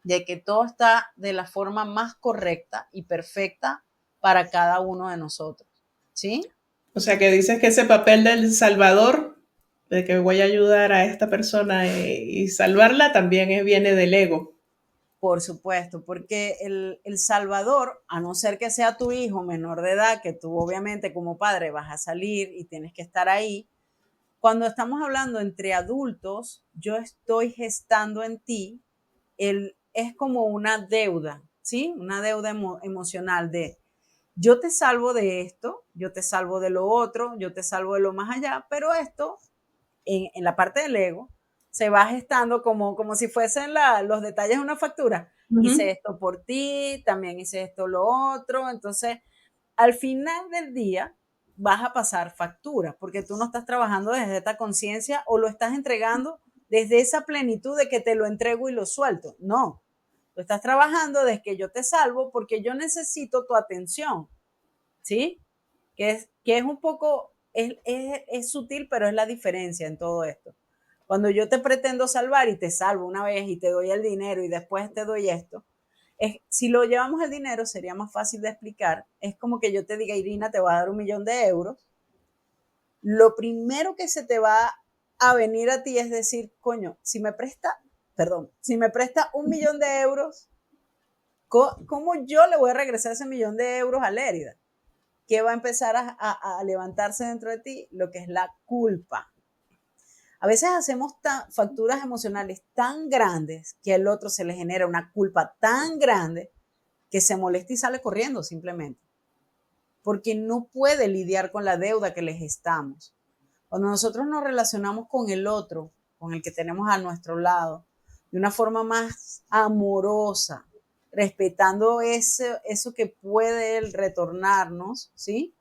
de que todo está de la forma más correcta y perfecta para cada uno de nosotros, ¿sí? O sea, que dices que ese papel del salvador, de que voy a ayudar a esta persona y salvarla, también viene del ego. Por supuesto, porque el salvador, a no ser que sea tu hijo menor de edad, que tú obviamente como padre vas a salir y tienes que estar ahí, cuando estamos hablando entre adultos, yo estoy gestando en ti, es como una deuda, ¿sí? Una deuda emocional de yo te salvo de esto, yo te salvo de lo otro, yo te salvo de lo más allá, pero esto en la parte del ego se va gestando como si fuesen los detalles de una factura. Uh Hice -huh. esto por ti, también hice esto, lo otro. Entonces, al final del día, vas a pasar factura, porque tú no estás trabajando desde esta conciencia o lo estás entregando desde esa plenitud de que te lo entrego y lo suelto. No, tú estás trabajando desde que yo te salvo porque yo necesito tu atención, ¿sí? Que es un poco, es sutil, pero es la diferencia en todo esto. Cuando yo te pretendo salvar y te salvo una vez y te doy el dinero y después te doy esto, si lo llevamos el dinero sería más fácil de explicar. Es como que yo te diga, Irina, te voy a dar 1.000.000 de euros. Lo primero que se te va a venir a ti es decir, coño, si me presta 1.000.000 de euros, ¿cómo yo le voy a regresar ese 1.000.000 de euros a Lérida? Que va a empezar a levantarse dentro de ti lo que es la culpa. A veces hacemos facturas emocionales tan grandes que al otro se le genera una culpa tan grande que se molesta y sale corriendo simplemente, porque no puede lidiar con la deuda que le gestamos. Cuando nosotros nos relacionamos con el otro, con el que tenemos a nuestro lado, de una forma más amorosa, respetando eso que puede él retornarnos, ¿sí?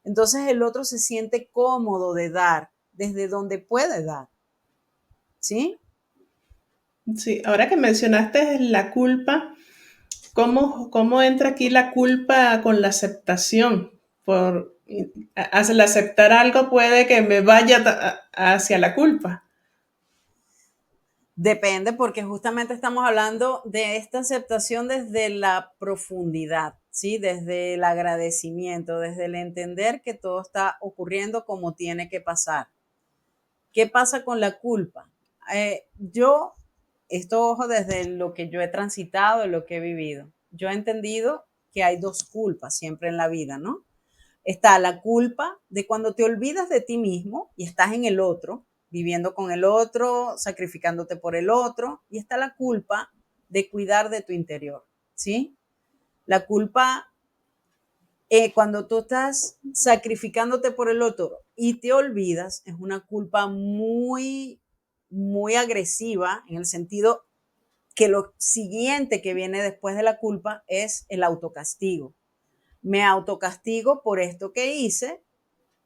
Entonces el otro se siente cómodo de dar desde donde puede dar, ¿sí? Sí, ahora que mencionaste la culpa, ¿cómo entra aquí la culpa con la aceptación? Al aceptar algo puede que me vaya hacia la culpa. Depende porque justamente estamos hablando de esta aceptación desde la profundidad, ¿sí? Desde el agradecimiento, desde el entender que todo está ocurriendo como tiene que pasar. ¿Qué pasa con la culpa? Esto ojo desde lo que yo he transitado, lo que he vivido. Yo he entendido que hay dos culpas siempre en la vida, ¿no? Está la culpa de cuando te olvidas de ti mismo y estás en el otro, viviendo con el otro, sacrificándote por el otro, y está la culpa de cuidar de tu interior, ¿sí? La culpa, cuando tú estás sacrificándote por el otro y te olvidas, es una culpa muy, muy agresiva en el sentido que lo siguiente que viene después de la culpa es el autocastigo. Me autocastigo por esto que hice,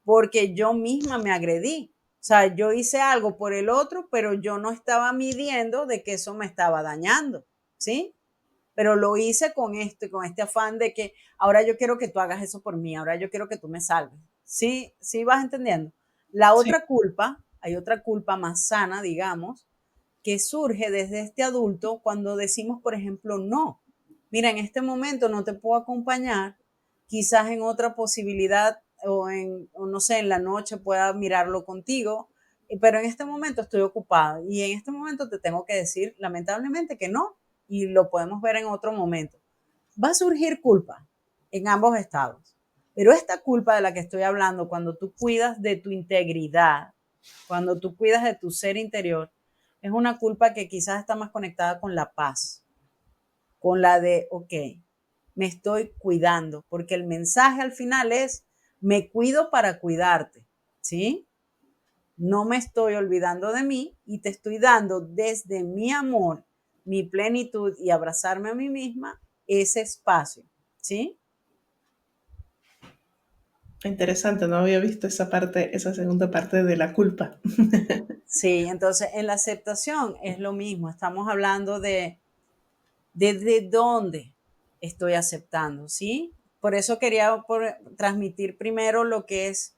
porque yo misma me agredí. O sea, yo hice algo por el otro, pero yo no estaba midiendo de que eso me estaba dañando, ¿sí? Pero lo hice con este afán de que ahora yo quiero que tú hagas eso por mí, ahora yo quiero que tú me salves. ¿Sí? ¿Sí vas entendiendo? La Sí. otra culpa, hay otra culpa más sana, digamos, que surge desde este adulto cuando decimos, por ejemplo, no. Mira, en este momento no te puedo acompañar, quizás en otra posibilidad o no sé, en la noche pueda mirarlo contigo, pero en este momento estoy ocupada y en este momento te tengo que decir lamentablemente que no y lo podemos ver en otro momento. Va a surgir culpa en ambos estados, pero esta culpa de la que estoy hablando, cuando tú cuidas de tu integridad, cuando tú cuidas de tu ser interior, es una culpa que quizás está más conectada con la paz, con la de, ok, me estoy cuidando, porque el mensaje al final es, me cuido para cuidarte, ¿sí? No me estoy olvidando de mí y te estoy dando desde mi amor, mi plenitud y abrazarme a mí misma ese espacio, ¿sí? Interesante, no había visto esa parte, esa segunda parte de la culpa. Sí, entonces en la aceptación es lo mismo, estamos hablando de desde dónde estoy aceptando, ¿sí? Por eso quería transmitir primero lo que es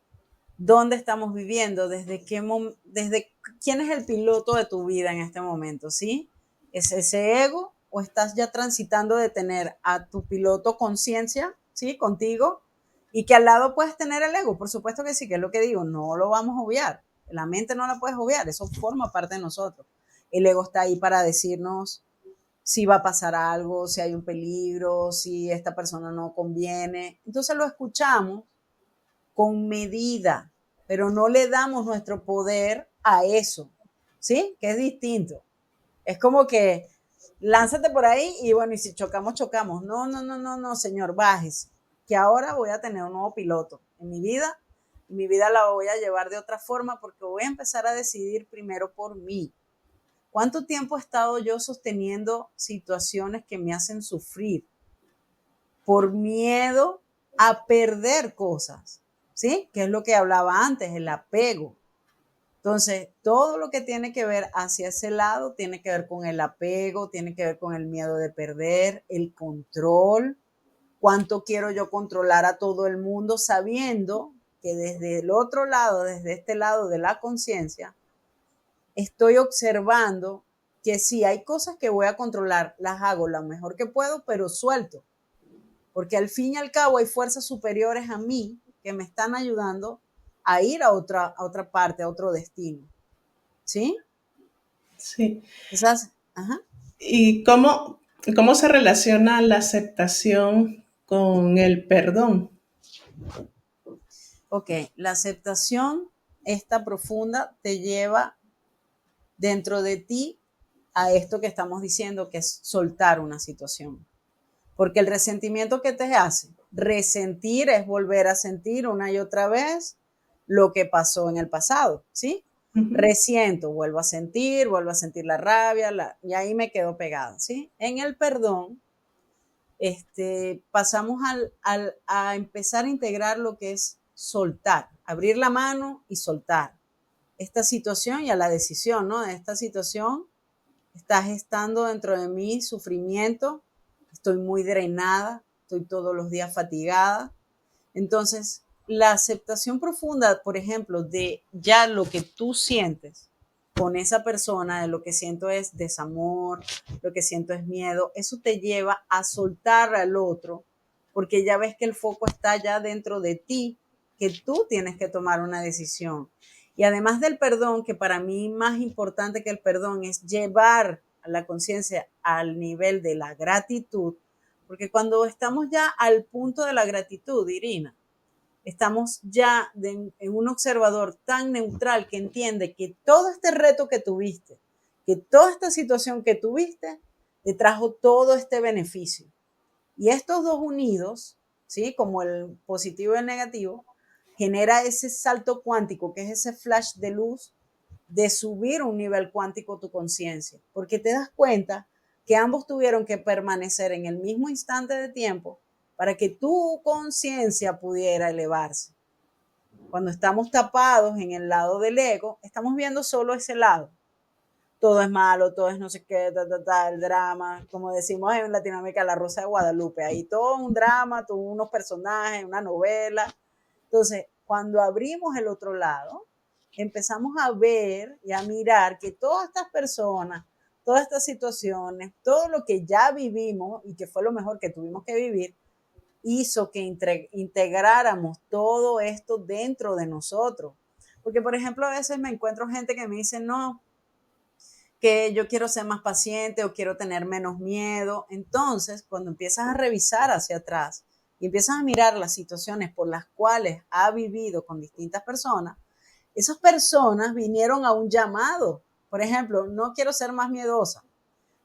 dónde estamos viviendo, desde quién es el piloto de tu vida en este momento, ¿sí? ¿Es ese ego o estás ya transitando de tener a tu piloto conciencia, ¿sí? Contigo y que al lado puedes tener el ego, por supuesto que sí, que es lo que digo, no lo vamos a obviar, la mente no la puedes obviar, eso forma parte de nosotros. El ego está ahí para decirnos si va a pasar algo, si hay un peligro, si esta persona no conviene. Entonces lo escuchamos con medida, pero no le damos nuestro poder a eso, ¿sí? Que es distinto. Es como que lánzate por ahí y bueno, y si chocamos, chocamos. No, no, no, no, no, señor, bájese, que ahora voy a tener un nuevo piloto en mi vida y mi vida la voy a llevar de otra forma porque voy a empezar a decidir primero por mí. ¿Cuánto tiempo he estado yo sosteniendo situaciones que me hacen sufrir por miedo a perder cosas? ¿Sí? Que es lo que hablaba antes, el apego. Entonces, todo lo que tiene que ver hacia ese lado tiene que ver con el apego, tiene que ver con el miedo de perder, el control, cuánto quiero yo controlar a todo el mundo sabiendo que desde el otro lado, desde este lado de la conciencia, estoy observando que sí, hay cosas que voy a controlar, las hago lo mejor que puedo, pero suelto, porque al fin y al cabo hay fuerzas superiores a mí que me están ayudando a ir a otra parte, a otro destino. ¿Sí? Sí. Esas, ajá. ¿Y cómo se relaciona la aceptación con el perdón? Ok, la aceptación, esta profunda, te lleva dentro de ti a esto que estamos diciendo, que es soltar una situación. Porque el resentimiento que te hace, resentir es volver a sentir una y otra vez lo que pasó en el pasado, ¿sí? Ujú. Resiento, vuelvo a sentir la rabia, y ahí me quedo pegada, ¿sí? En el perdón, pasamos a empezar a integrar lo que es soltar, abrir la mano y soltar esta situación y a la decisión, ¿no? Esta situación está gestando dentro de mí sufrimiento, estoy muy drenada, estoy todos los días fatigada. Entonces, la aceptación profunda, por ejemplo, de ya lo que tú sientes con esa persona, de lo que siento es desamor, lo que siento es miedo, eso te lleva a soltar al otro, porque ya ves que el foco está ya dentro de ti, que tú tienes que tomar una decisión. Y además del perdón, que para mí más importante que el perdón es llevar a la conciencia al nivel de la gratitud, porque cuando estamos ya al punto de la gratitud, Irina, estamos ya en un observador tan neutral que entiende que todo este reto que tuviste, que toda esta situación que tuviste, te trajo todo este beneficio. Y estos dos unidos, ¿sí? Como el positivo y el negativo, genera ese salto cuántico, que es ese flash de luz de subir un nivel cuántico tu conciencia, porque te das cuenta que ambos tuvieron que permanecer en el mismo instante de tiempo para que tu conciencia pudiera elevarse. Cuando estamos tapados en el lado del ego, estamos viendo solo ese lado. Todo es malo, todo es no sé qué, el drama, como decimos en Latinoamérica, la Rosa de Guadalupe, ahí todo un drama, todos unos personajes, una novela. Entonces, cuando abrimos el otro lado, empezamos a ver y a mirar que todas estas personas, todas estas situaciones, todo lo que ya vivimos y que fue lo mejor que tuvimos que vivir, hizo que integráramos todo esto dentro de nosotros. Porque, por ejemplo, a veces me encuentro gente que me dice, no, que yo quiero ser más paciente o quiero tener menos miedo. Entonces, cuando empiezas a revisar hacia atrás y empiezas a mirar las situaciones por las cuales ha vivido con distintas personas, esas personas vinieron a un llamado. Por ejemplo, no quiero ser más miedosa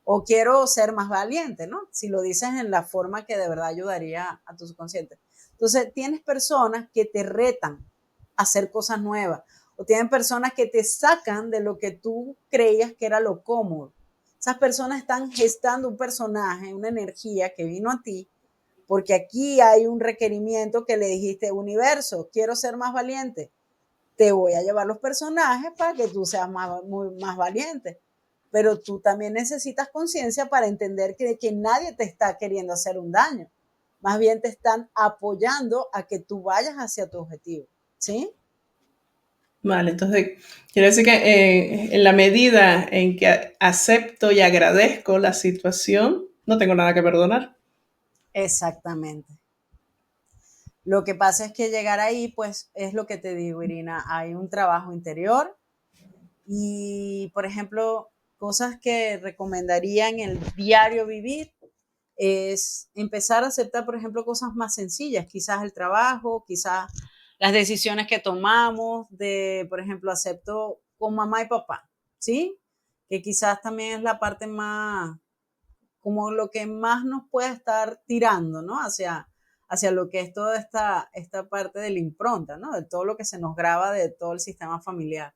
o quiero ser más valiente, ¿no? Si lo dices en la forma que de verdad ayudaría a tu subconsciente. Entonces, tienes personas que te retan a hacer cosas nuevas o tienen personas que te sacan de lo que tú creías que era lo cómodo. Esas personas están gestando un personaje, una energía que vino a ti, porque aquí hay un requerimiento que le dijiste, universo, quiero ser más valiente, te voy a llevar los personajes para que tú seas más valiente. Pero tú también necesitas conciencia para entender que nadie te está queriendo hacer un daño. Más bien te están apoyando a que tú vayas hacia tu objetivo. ¿Sí? Vale, entonces quiere decir que en la medida en que acepto y agradezco la situación, no tengo nada que perdonar. Exactamente. Lo que pasa es que llegar ahí, pues es lo que te digo, Irina, hay un trabajo interior y, por ejemplo, cosas que recomendaría en el diario vivir es empezar a aceptar, por ejemplo, cosas más sencillas, quizás el trabajo, quizás las decisiones que tomamos, de, por ejemplo, acepto con mamá y papá, ¿sí? Que quizás también es la parte más, como lo que más nos puede estar tirando, ¿no? Hacia lo que es toda esta parte de la impronta, ¿no? De todo lo que se nos graba de todo el sistema familiar.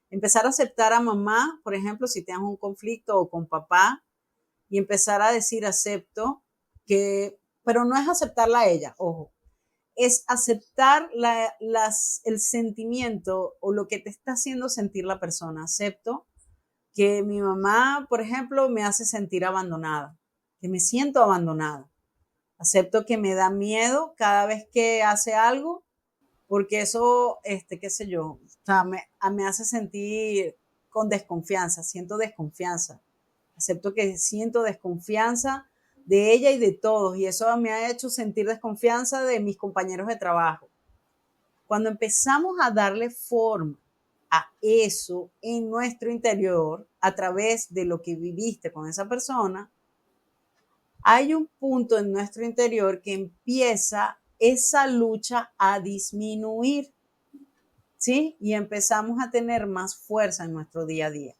Empezar a aceptar a mamá, por ejemplo, si tienes un conflicto o con papá, y empezar a decir acepto, que, pero no es aceptarla a ella, ojo, es aceptar el sentimiento o lo que te está haciendo sentir la persona. Acepto que mi mamá, por ejemplo, me hace sentir abandonada, que me siento abandonada. Acepto que me da miedo cada vez que hace algo, porque eso, qué sé yo, o sea, me hace sentir con desconfianza, siento desconfianza. Acepto que siento desconfianza de ella y de todos, y eso me ha hecho sentir desconfianza de mis compañeros de trabajo. Cuando empezamos a darle forma a eso en nuestro interior, a través de lo que viviste con esa persona, hay un punto en nuestro interior que empieza esa lucha a disminuir, ¿sí? Y empezamos a tener más fuerza en nuestro día a día.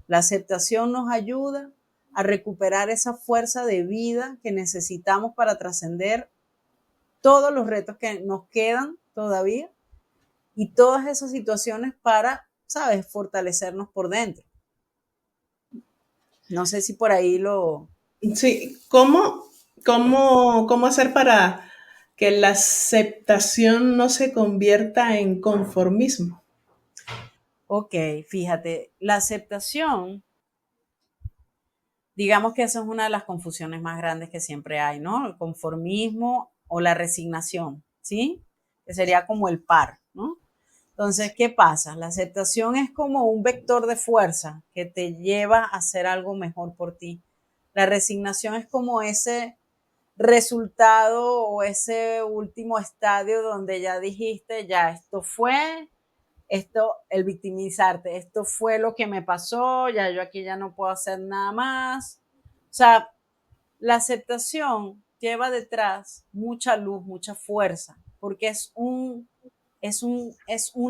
La aceptación nos ayuda a recuperar esa fuerza de vida que necesitamos para trascender todos los retos que nos quedan todavía y todas esas situaciones para, ¿sabes?, fortalecernos por dentro. No sé si por ahí lo... Sí, cómo hacer para que la aceptación no se convierta en conformismo? Ok, fíjate, la aceptación, digamos que esa es una de las confusiones más grandes que siempre hay, ¿no? El conformismo o la resignación, ¿sí? Que sería como el par, ¿no? Entonces, ¿qué pasa? La aceptación es como un vector de fuerza que te lleva a hacer algo mejor por ti. La resignación es como ese resultado o ese último estadio donde ya dijiste, ya esto fue, esto, el victimizarte, esto fue lo que me pasó, ya yo aquí ya no puedo hacer nada más. O sea, la aceptación lleva detrás mucha luz, mucha fuerza, porque es un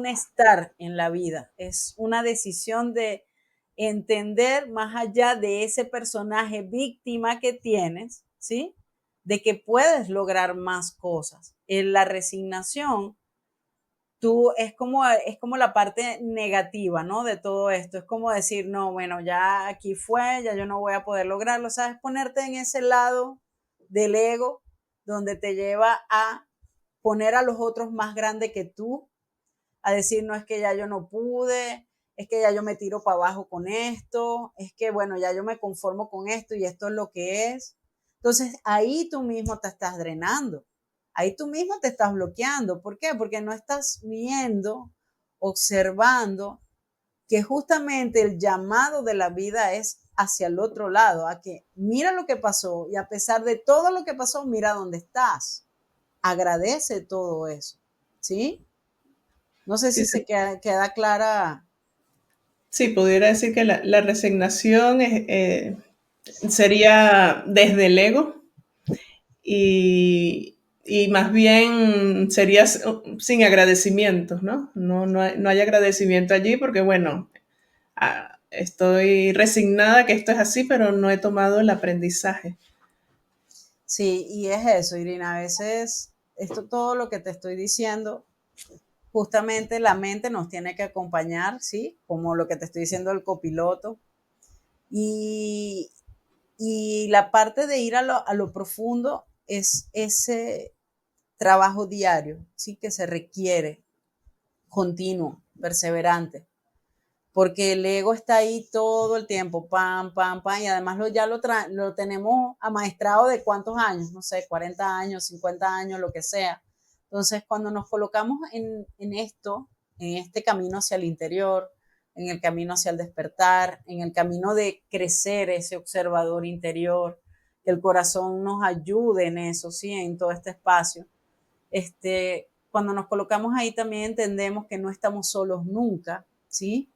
estar en la vida, es una decisión de entender más allá de ese personaje víctima que tienes, ¿sí? De que puedes lograr más cosas. En la resignación, tú es como la parte negativa, ¿no? De todo esto. Es como decir, no, bueno, ya aquí fue, ya yo no voy a poder lograrlo. ¿Sabes? Ponerte en ese lado del ego donde te lleva a poner a los otros más grandes que tú, a decir, no, es que ya yo no pude, es que ya yo me tiro para abajo con esto, es que, bueno, ya yo me conformo con esto y esto es lo que es. Entonces, ahí tú mismo te estás drenando, ahí tú mismo te estás bloqueando. ¿Por qué? Porque no estás viendo, observando que justamente el llamado de la vida es hacia el otro lado, a que mira lo que pasó y a pesar de todo lo que pasó, mira dónde estás. Agradece todo eso, ¿sí? No sé Sí, si sí, se queda clara. sí, pudiera decir que la resignación sería desde el ego y más bien sería sin agradecimientos, ¿no? No hay agradecimiento allí porque, bueno, estoy resignada que esto es así, pero no he tomado el aprendizaje. Sí, y es eso, Irina, a veces esto todo lo que te estoy diciendo, justamente la mente nos tiene que acompañar, ¿sí? Como lo que te estoy diciendo el copiloto. Y, y la parte de ir a lo profundo es ese trabajo diario, ¿sí? Que se requiere, continuo, perseverante, porque el ego está ahí todo el tiempo, pam, pam, pam, y además lo tenemos amaestrado de cuántos años, no sé, 40 años, 50 años, lo que sea. Entonces, cuando nos colocamos en esto, en este camino hacia el interior, en el camino hacia el despertar, en el camino de crecer ese observador interior, que el corazón nos ayude en eso, ¿sí? En todo este espacio. Cuando nos colocamos ahí también entendemos que no estamos solos nunca, ¿sí?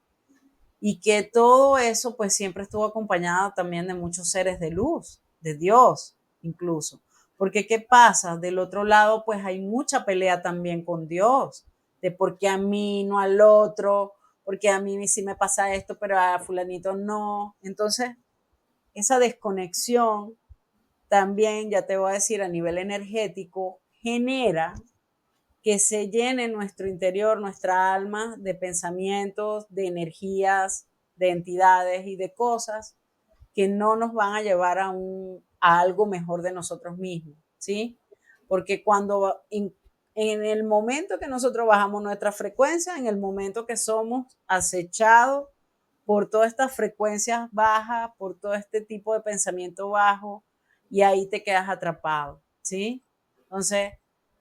Y que todo eso pues siempre estuvo acompañado también de muchos seres de luz, de Dios incluso. Porque ¿qué pasa? Del otro lado pues hay mucha pelea también con Dios, de por qué a mí, no al otro, porque a mí sí me pasa esto, pero a fulanito no. Entonces, esa desconexión también, ya te voy a decir, a nivel energético, genera que se llene nuestro interior, nuestra alma, de pensamientos, de energías, de entidades y de cosas que no nos van a llevar a algo mejor de nosotros mismos, ¿sí? Porque cuando en el momento que nosotros bajamos nuestra frecuencia, en el momento que somos acechados por todas estas frecuencias bajas, por todo este tipo de pensamiento bajo, y ahí te quedas atrapado, ¿sí? Entonces,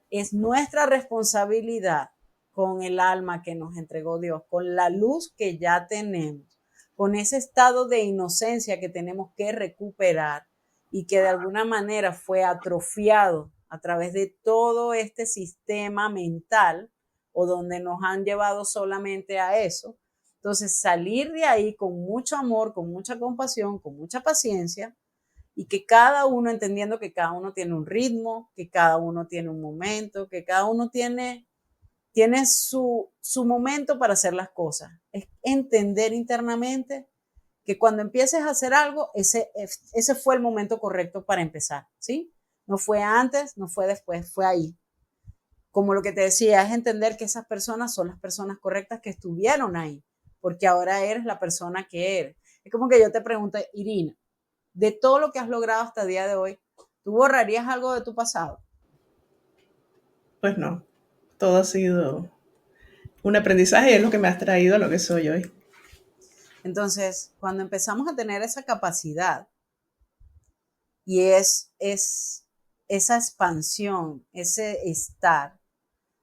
es nuestra responsabilidad con el alma que nos entregó Dios, con la luz que ya tenemos, con ese estado de inocencia que tenemos que recuperar y que de alguna manera fue atrofiado a través de todo este sistema mental o donde nos han llevado solamente a eso. Entonces, salir de ahí con mucho amor, con mucha compasión, con mucha paciencia, y que cada uno, entendiendo que cada uno tiene un ritmo, que cada uno tiene un momento, que cada uno tiene su momento para hacer las cosas. Es entender internamente que cuando empieces a hacer algo, ese fue el momento correcto para empezar, ¿sí? No fue antes, no fue después, fue ahí. Como lo que te decía, es entender que esas personas son las personas correctas que estuvieron ahí, porque ahora eres la persona que eres. Es como que yo te pregunto, Irina, de todo lo que has logrado hasta el día de hoy, ¿tú borrarías algo de tu pasado? Pues no, todo ha sido un aprendizaje y es lo que me ha traído a lo que soy hoy. Entonces, cuando empezamos a tener esa capacidad y es esa expansión, ese estar,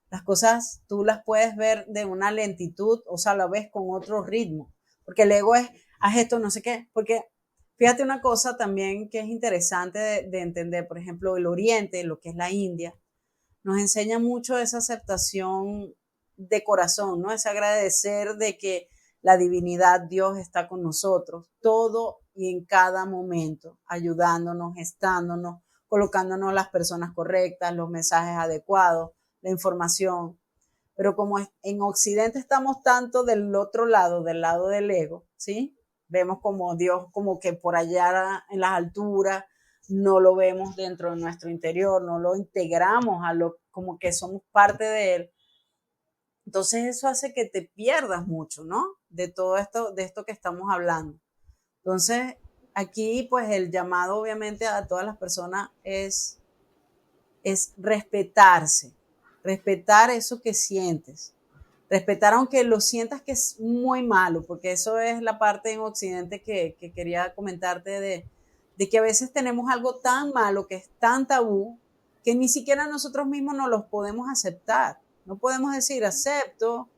las cosas tú las puedes ver de una lentitud, o sea, la ves con otro ritmo, porque el ego es, haz esto, no sé qué, porque fíjate una cosa también que es interesante de entender, por ejemplo, el Oriente, lo que es la India, nos enseña mucho esa aceptación de corazón, ¿no? Ese agradecer de que la divinidad, Dios está con nosotros, todo y en cada momento, ayudándonos, gestándonos, colocándonos las personas correctas, los mensajes adecuados, la información. Pero como en Occidente estamos tanto del otro lado, del lado del ego, ¿sí? Vemos como Dios como que por allá en las alturas, no lo vemos dentro de nuestro interior, no lo integramos a lo como que somos parte de él. Entonces eso hace que te pierdas mucho, ¿no? De todo esto, de esto que estamos hablando. Entonces, aquí pues el llamado obviamente a todas las personas es respetarse, respetar eso que sientes, respetar aunque lo sientas que es muy malo, porque eso es la parte en Occidente que quería comentarte de que a veces tenemos algo tan malo, que es tan tabú, que ni siquiera nosotros mismos nos los podemos aceptar. No podemos decir, acepto,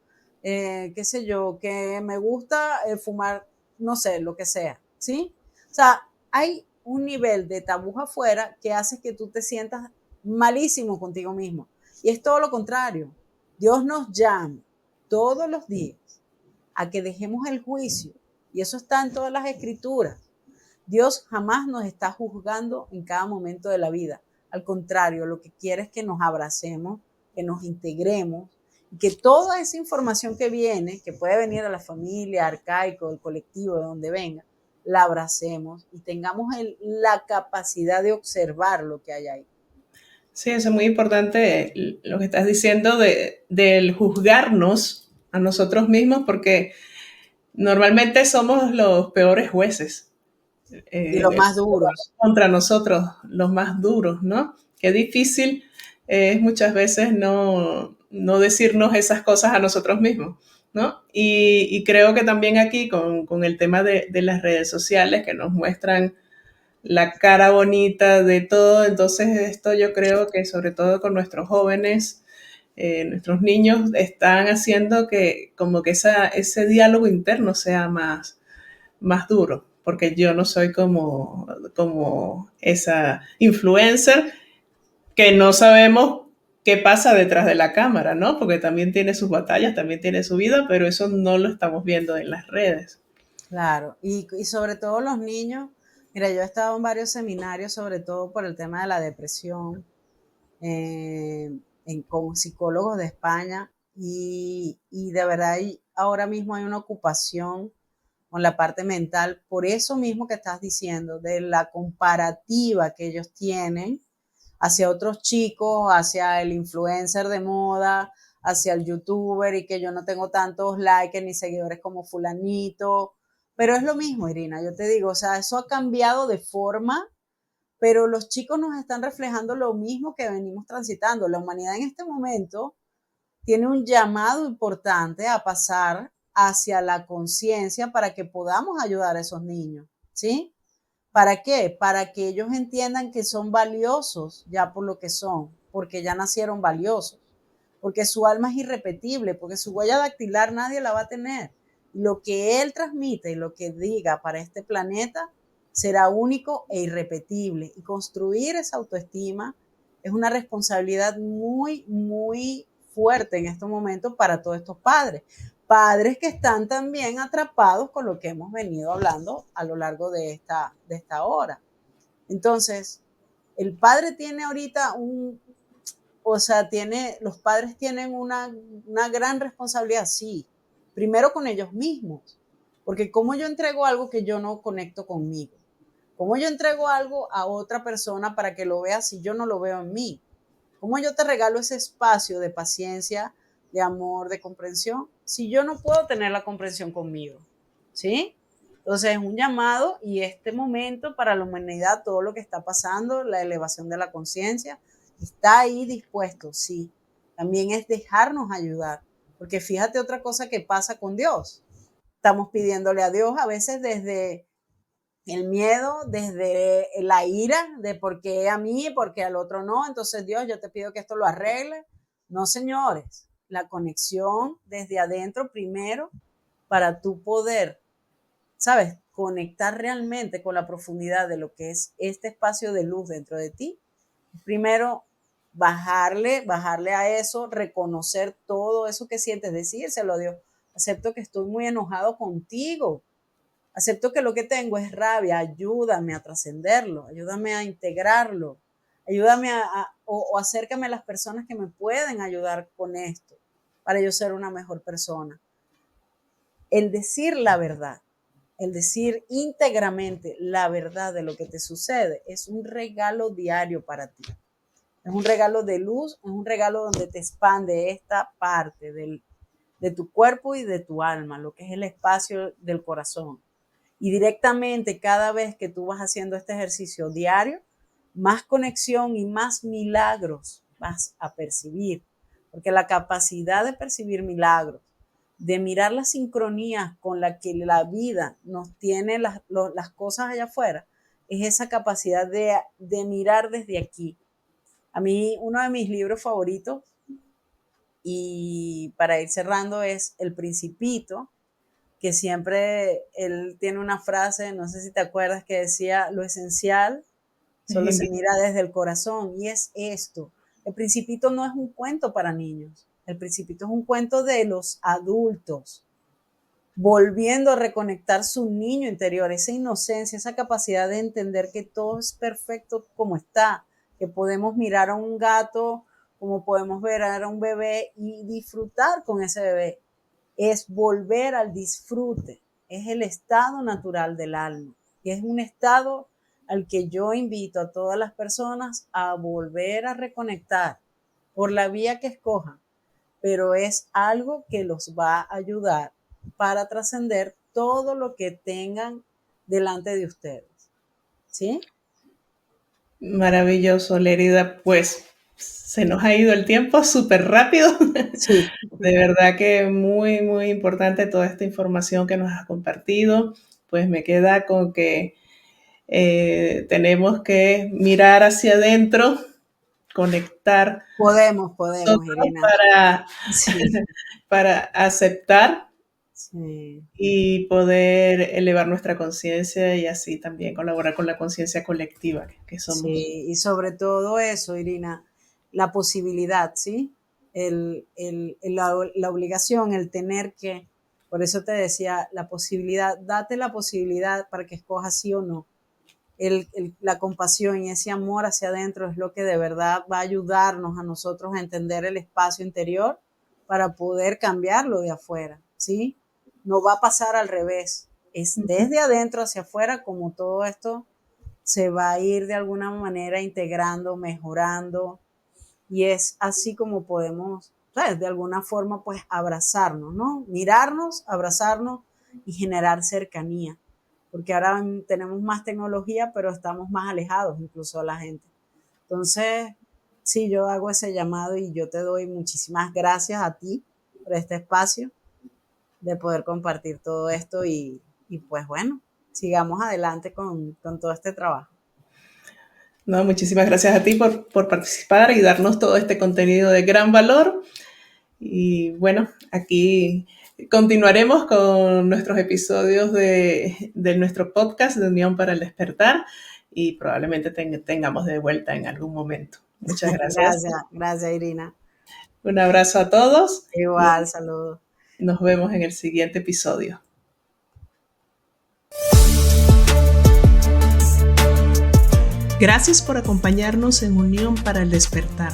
qué sé yo, que me gusta fumar, no sé, lo que sea, ¿sí? O sea, hay un nivel de tabú afuera que hace que tú te sientas malísimo contigo mismo. Y es todo lo contrario. Dios nos llama todos los días a que dejemos el juicio. Y eso está en todas las escrituras. Dios jamás nos está juzgando en cada momento de la vida. Al contrario, lo que quiere es que nos abracemos, que nos integremos y que toda esa información que viene, que puede venir a la familia, arcaico, del colectivo, de donde venga, la abracemos y tengamos la capacidad de observar lo que hay ahí. Sí, eso es muy importante lo que estás diciendo del juzgarnos a nosotros mismos, porque normalmente somos los peores jueces Y los más duros. contra nosotros, los más duros, ¿no? Qué difícil es muchas veces no decirnos esas cosas a nosotros mismos, ¿no? Y creo que también aquí con el tema de las redes sociales que nos muestran la cara bonita de todo. Entonces esto yo creo que sobre todo con nuestros jóvenes, nuestros niños, están haciendo que como que ese diálogo interno sea más duro, porque yo no soy como esa influencer que no sabemos qué pasa detrás de la cámara, ¿no? Porque también tiene sus batallas, también tiene su vida, pero eso no lo estamos viendo en las redes. Claro, y sobre todo los niños, mira, yo he estado en varios seminarios, sobre todo por el tema de la depresión, con psicólogos de España, y de verdad ahora mismo hay una ocupación con la parte mental, por eso mismo que estás diciendo, de la comparativa que ellos tienen hacia otros chicos, hacia el influencer de moda, hacia el youtuber y que yo no tengo tantos likes ni seguidores como fulanito. Pero es lo mismo, Irina, yo te digo, o sea, eso ha cambiado de forma, pero los chicos nos están reflejando lo mismo que venimos transitando. La humanidad en este momento tiene un llamado importante a pasar hacia la conciencia para que podamos ayudar a esos niños, ¿sí? ¿Para qué? Para que ellos entiendan que son valiosos ya por lo que son, porque ya nacieron valiosos, porque su alma es irrepetible, porque su huella dactilar nadie la va a tener. Lo que él transmite y lo que diga para este planeta será único e irrepetible. Y construir esa autoestima es una responsabilidad muy, muy fuerte en estos momentos para todos estos padres. Padres que están también atrapados con lo que hemos venido hablando a lo largo de esta hora. Entonces, el padre tiene ahorita los padres tienen una gran responsabilidad, sí, primero con ellos mismos, porque como yo entrego algo que yo no conecto conmigo, cómo yo entrego algo a otra persona para que lo vea si yo no lo veo en mí, cómo yo te regalo ese espacio de paciencia, de amor, de comprensión, si yo no puedo tener la comprensión conmigo, ¿sí? Entonces es un llamado y este momento para la humanidad, todo lo que está pasando, la elevación de la conciencia, está ahí dispuesto, sí. También es dejarnos ayudar, porque fíjate otra cosa que pasa con Dios. Estamos pidiéndole a Dios a veces desde el miedo, desde la ira de por qué a mí, por qué al otro no. Entonces, Dios, yo te pido que esto lo arregle. No, señores, la conexión desde adentro primero para tú poder, ¿sabes? Conectar realmente con la profundidad de lo que es este espacio de luz dentro de ti. Primero, bajarle a eso, reconocer todo eso que sientes, decírselo a Dios. Acepto que estoy muy enojado contigo. Acepto que lo que tengo es rabia, ayúdame a trascenderlo, ayúdame a integrarlo, ayúdame o acércame a las personas que me pueden ayudar con esto para yo ser una mejor persona. El decir la verdad, el decir íntegramente la verdad de lo que te sucede es un regalo diario para ti. Es un regalo de luz, es un regalo donde te expande esta parte de tu cuerpo y de tu alma, lo que es el espacio del corazón. Y directamente cada vez que tú vas haciendo este ejercicio diario, más conexión y más milagros vas a percibir. Porque la capacidad de percibir milagros, de mirar las sincronías con la que la vida nos tiene las cosas allá afuera, es esa capacidad de mirar desde aquí. A mí, uno de mis libros favoritos, y para ir cerrando, es El Principito, que siempre él tiene una frase, no sé si te acuerdas, que decía, lo esencial solo se mira desde el corazón, y es esto. El Principito no es un cuento para niños, el Principito es un cuento de los adultos, volviendo a reconectar su niño interior, esa inocencia, esa capacidad de entender que todo es perfecto como está, que podemos mirar a un gato, como podemos ver a un bebé y disfrutar con ese bebé. Es volver al disfrute, es el estado natural del alma, y es un estado al que yo invito a todas las personas a volver a reconectar por la vía que escojan, pero es algo que los va a ayudar para trascender todo lo que tengan delante de ustedes. ¿Sí? Maravilloso, Lérida. Pues se nos ha ido el tiempo súper rápido. Sí. De verdad que muy, muy importante toda esta información que nos has compartido. Pues me queda con que tenemos que mirar hacia adentro, conectar Podemos, Irina. Sí. Para aceptar sí. y poder elevar nuestra conciencia y así también colaborar con la conciencia colectiva que somos. Sí, y sobre todo eso, Irina, la posibilidad, ¿sí? La obligación, el tener que, por eso te decía, la posibilidad, date la posibilidad para que escojas sí o no. La compasión y ese amor hacia adentro es lo que de verdad va a ayudarnos a nosotros a entender el espacio interior para poder cambiarlo de afuera, ¿sí? No va a pasar al revés, es desde adentro hacia afuera como todo esto se va a ir de alguna manera integrando, mejorando, y es así como podemos, ¿sabes? De alguna forma, pues abrazarnos, ¿no? Mirarnos, abrazarnos y generar cercanía, porque ahora tenemos más tecnología, pero estamos más alejados incluso de la gente. Entonces, sí, yo hago ese llamado y yo te doy muchísimas gracias a ti por este espacio de poder compartir todo esto y pues bueno, sigamos adelante con todo este trabajo. No, muchísimas gracias a ti por participar y darnos todo este contenido de gran valor. Y bueno, aquí continuaremos con nuestros episodios de nuestro podcast de Unión para el Despertar y probablemente tengamos de vuelta en algún momento. Muchas gracias. Gracias, Irina. Un abrazo a todos. Igual, saludos. Nos vemos en el siguiente episodio. Gracias por acompañarnos en Unión para el Despertar.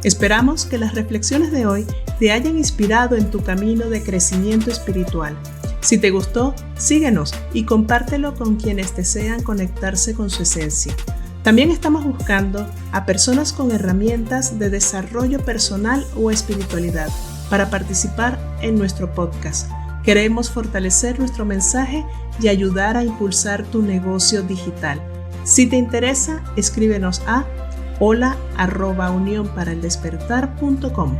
Esperamos que las reflexiones de hoy te hayan inspirado en tu camino de crecimiento espiritual. Si te gustó, síguenos y compártelo con quienes desean conectarse con su esencia. También estamos buscando a personas con herramientas de desarrollo personal o espiritualidad para participar en nuestro podcast. Queremos fortalecer nuestro mensaje y ayudar a impulsar tu negocio digital. Si te interesa, escríbenos a hola@unionparaldespertar.com.